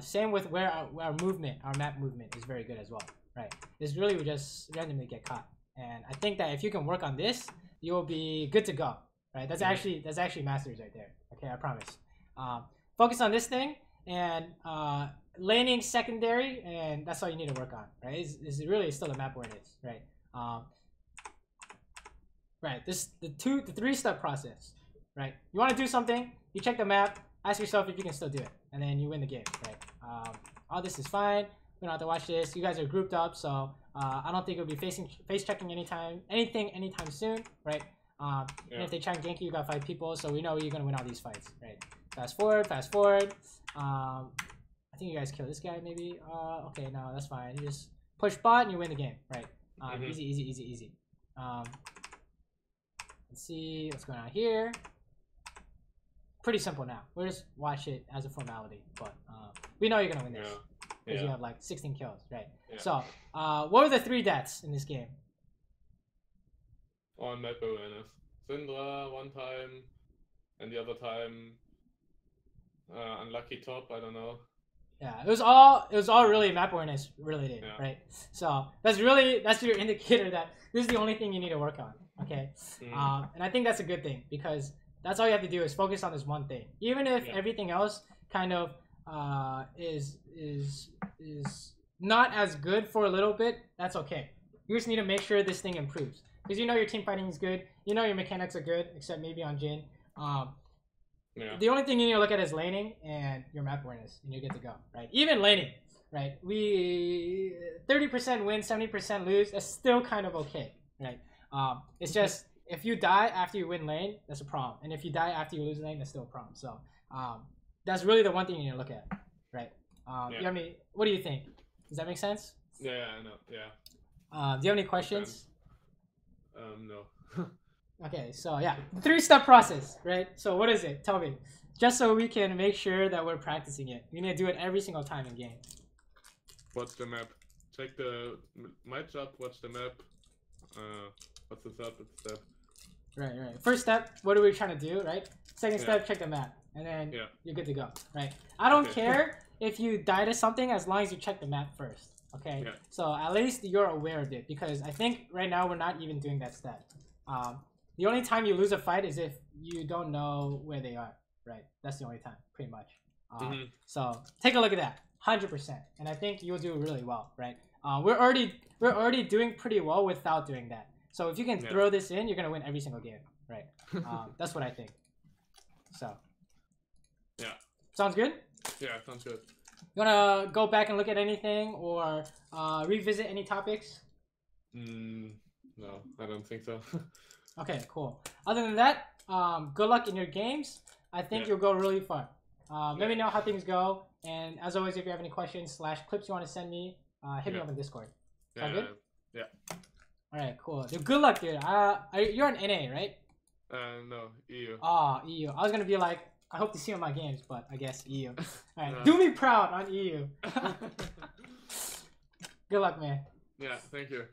Same with where our movement, our map movement is very good as well, right? It's really we just randomly get caught, and I think that if you can work on this, you'll be good to go, right? That's actually masters right there. Okay, I promise. Focus on this thing and laning secondary, and that's all you need to work on, right? Is really still a map awareness, right? Right. The 3-step process, right? You want to do something, you check the map, ask yourself if you can still do it, and then you win the game, right? All this is fine. We don't have to watch this. You guys are grouped up, so I don't think it'll be face checking anytime soon, right? And if they try and gank you, you got 5 people, so we know you're gonna win all these fights, right? Fast forward. I think you guys kill this guy, maybe. Okay, no, that's fine. You just push bot and you win the game, right? Easy. Let's see what's going on here. Pretty simple now. We'll just watch it as a formality, but we know you're gonna win this because you have like 16 kills, right? Yeah. So, what were the 3 deaths in this game? On map awareness. Syndra one time, and the other time, unlucky top. I don't know. Yeah, it was all really map awareness related, right? So that's your indicator that this is the only thing you need to work on, okay? And I think that's a good thing because that's all you have to do is focus on this one thing. Even if everything else kind of is not as good for a little bit, that's okay. You just need to make sure this thing improves because you know your team fighting is good, you know your mechanics are good, except maybe on Jhin. The only thing you need to look at is laning and your map awareness, and you're good to go, right? Even laning, right? We 30% win, 70% lose. That's still kind of okay, right? It's just if you die after you win lane, that's a problem, and if you die after you lose lane, that's still a problem. So that's really the one thing you need to look at, right? You have any? What do you think? Does that make sense? Yeah, I know. Yeah. Do you have any questions? No. Okay, so yeah, 3-step process, right? So what is it? Tell me. Just so we can make sure that we're practicing it. You need to do it every single time in game. Watch the map. Check the matchup, watch the map. What's the third step? Right. First step, what are we trying to do, right? Second step, check the map. And then you're good to go, right? I don't care if you die to something as long as you check the map first, okay? Yeah. So at least you're aware of it because I think right now we're not even doing that step. The only time you lose a fight is if you don't know where they are, right? That's the only time, pretty much. So take a look at that, 100%, and I think you'll do really well, right? We're already doing pretty well without doing that. So if you can throw this in, you're gonna win every single game, right? That's what I think. So. Yeah. Sounds good? Yeah, sounds good. You wanna go back and look at anything or revisit any topics? No, I don't think so. Okay, cool. Other than that, good luck in your games. I think you'll go really far. Let me know how things go. And as always, if you have any questions / clips you want to send me, hit me up on Discord. Sound good? Yeah. All right, cool. Dude, good luck, dude. You're an NA, right? No, EU. Ah, EU. I was gonna be like, I hope to see you in my games, but I guess EU. All right, do me proud on EU. Good luck, man. Yeah, thank you.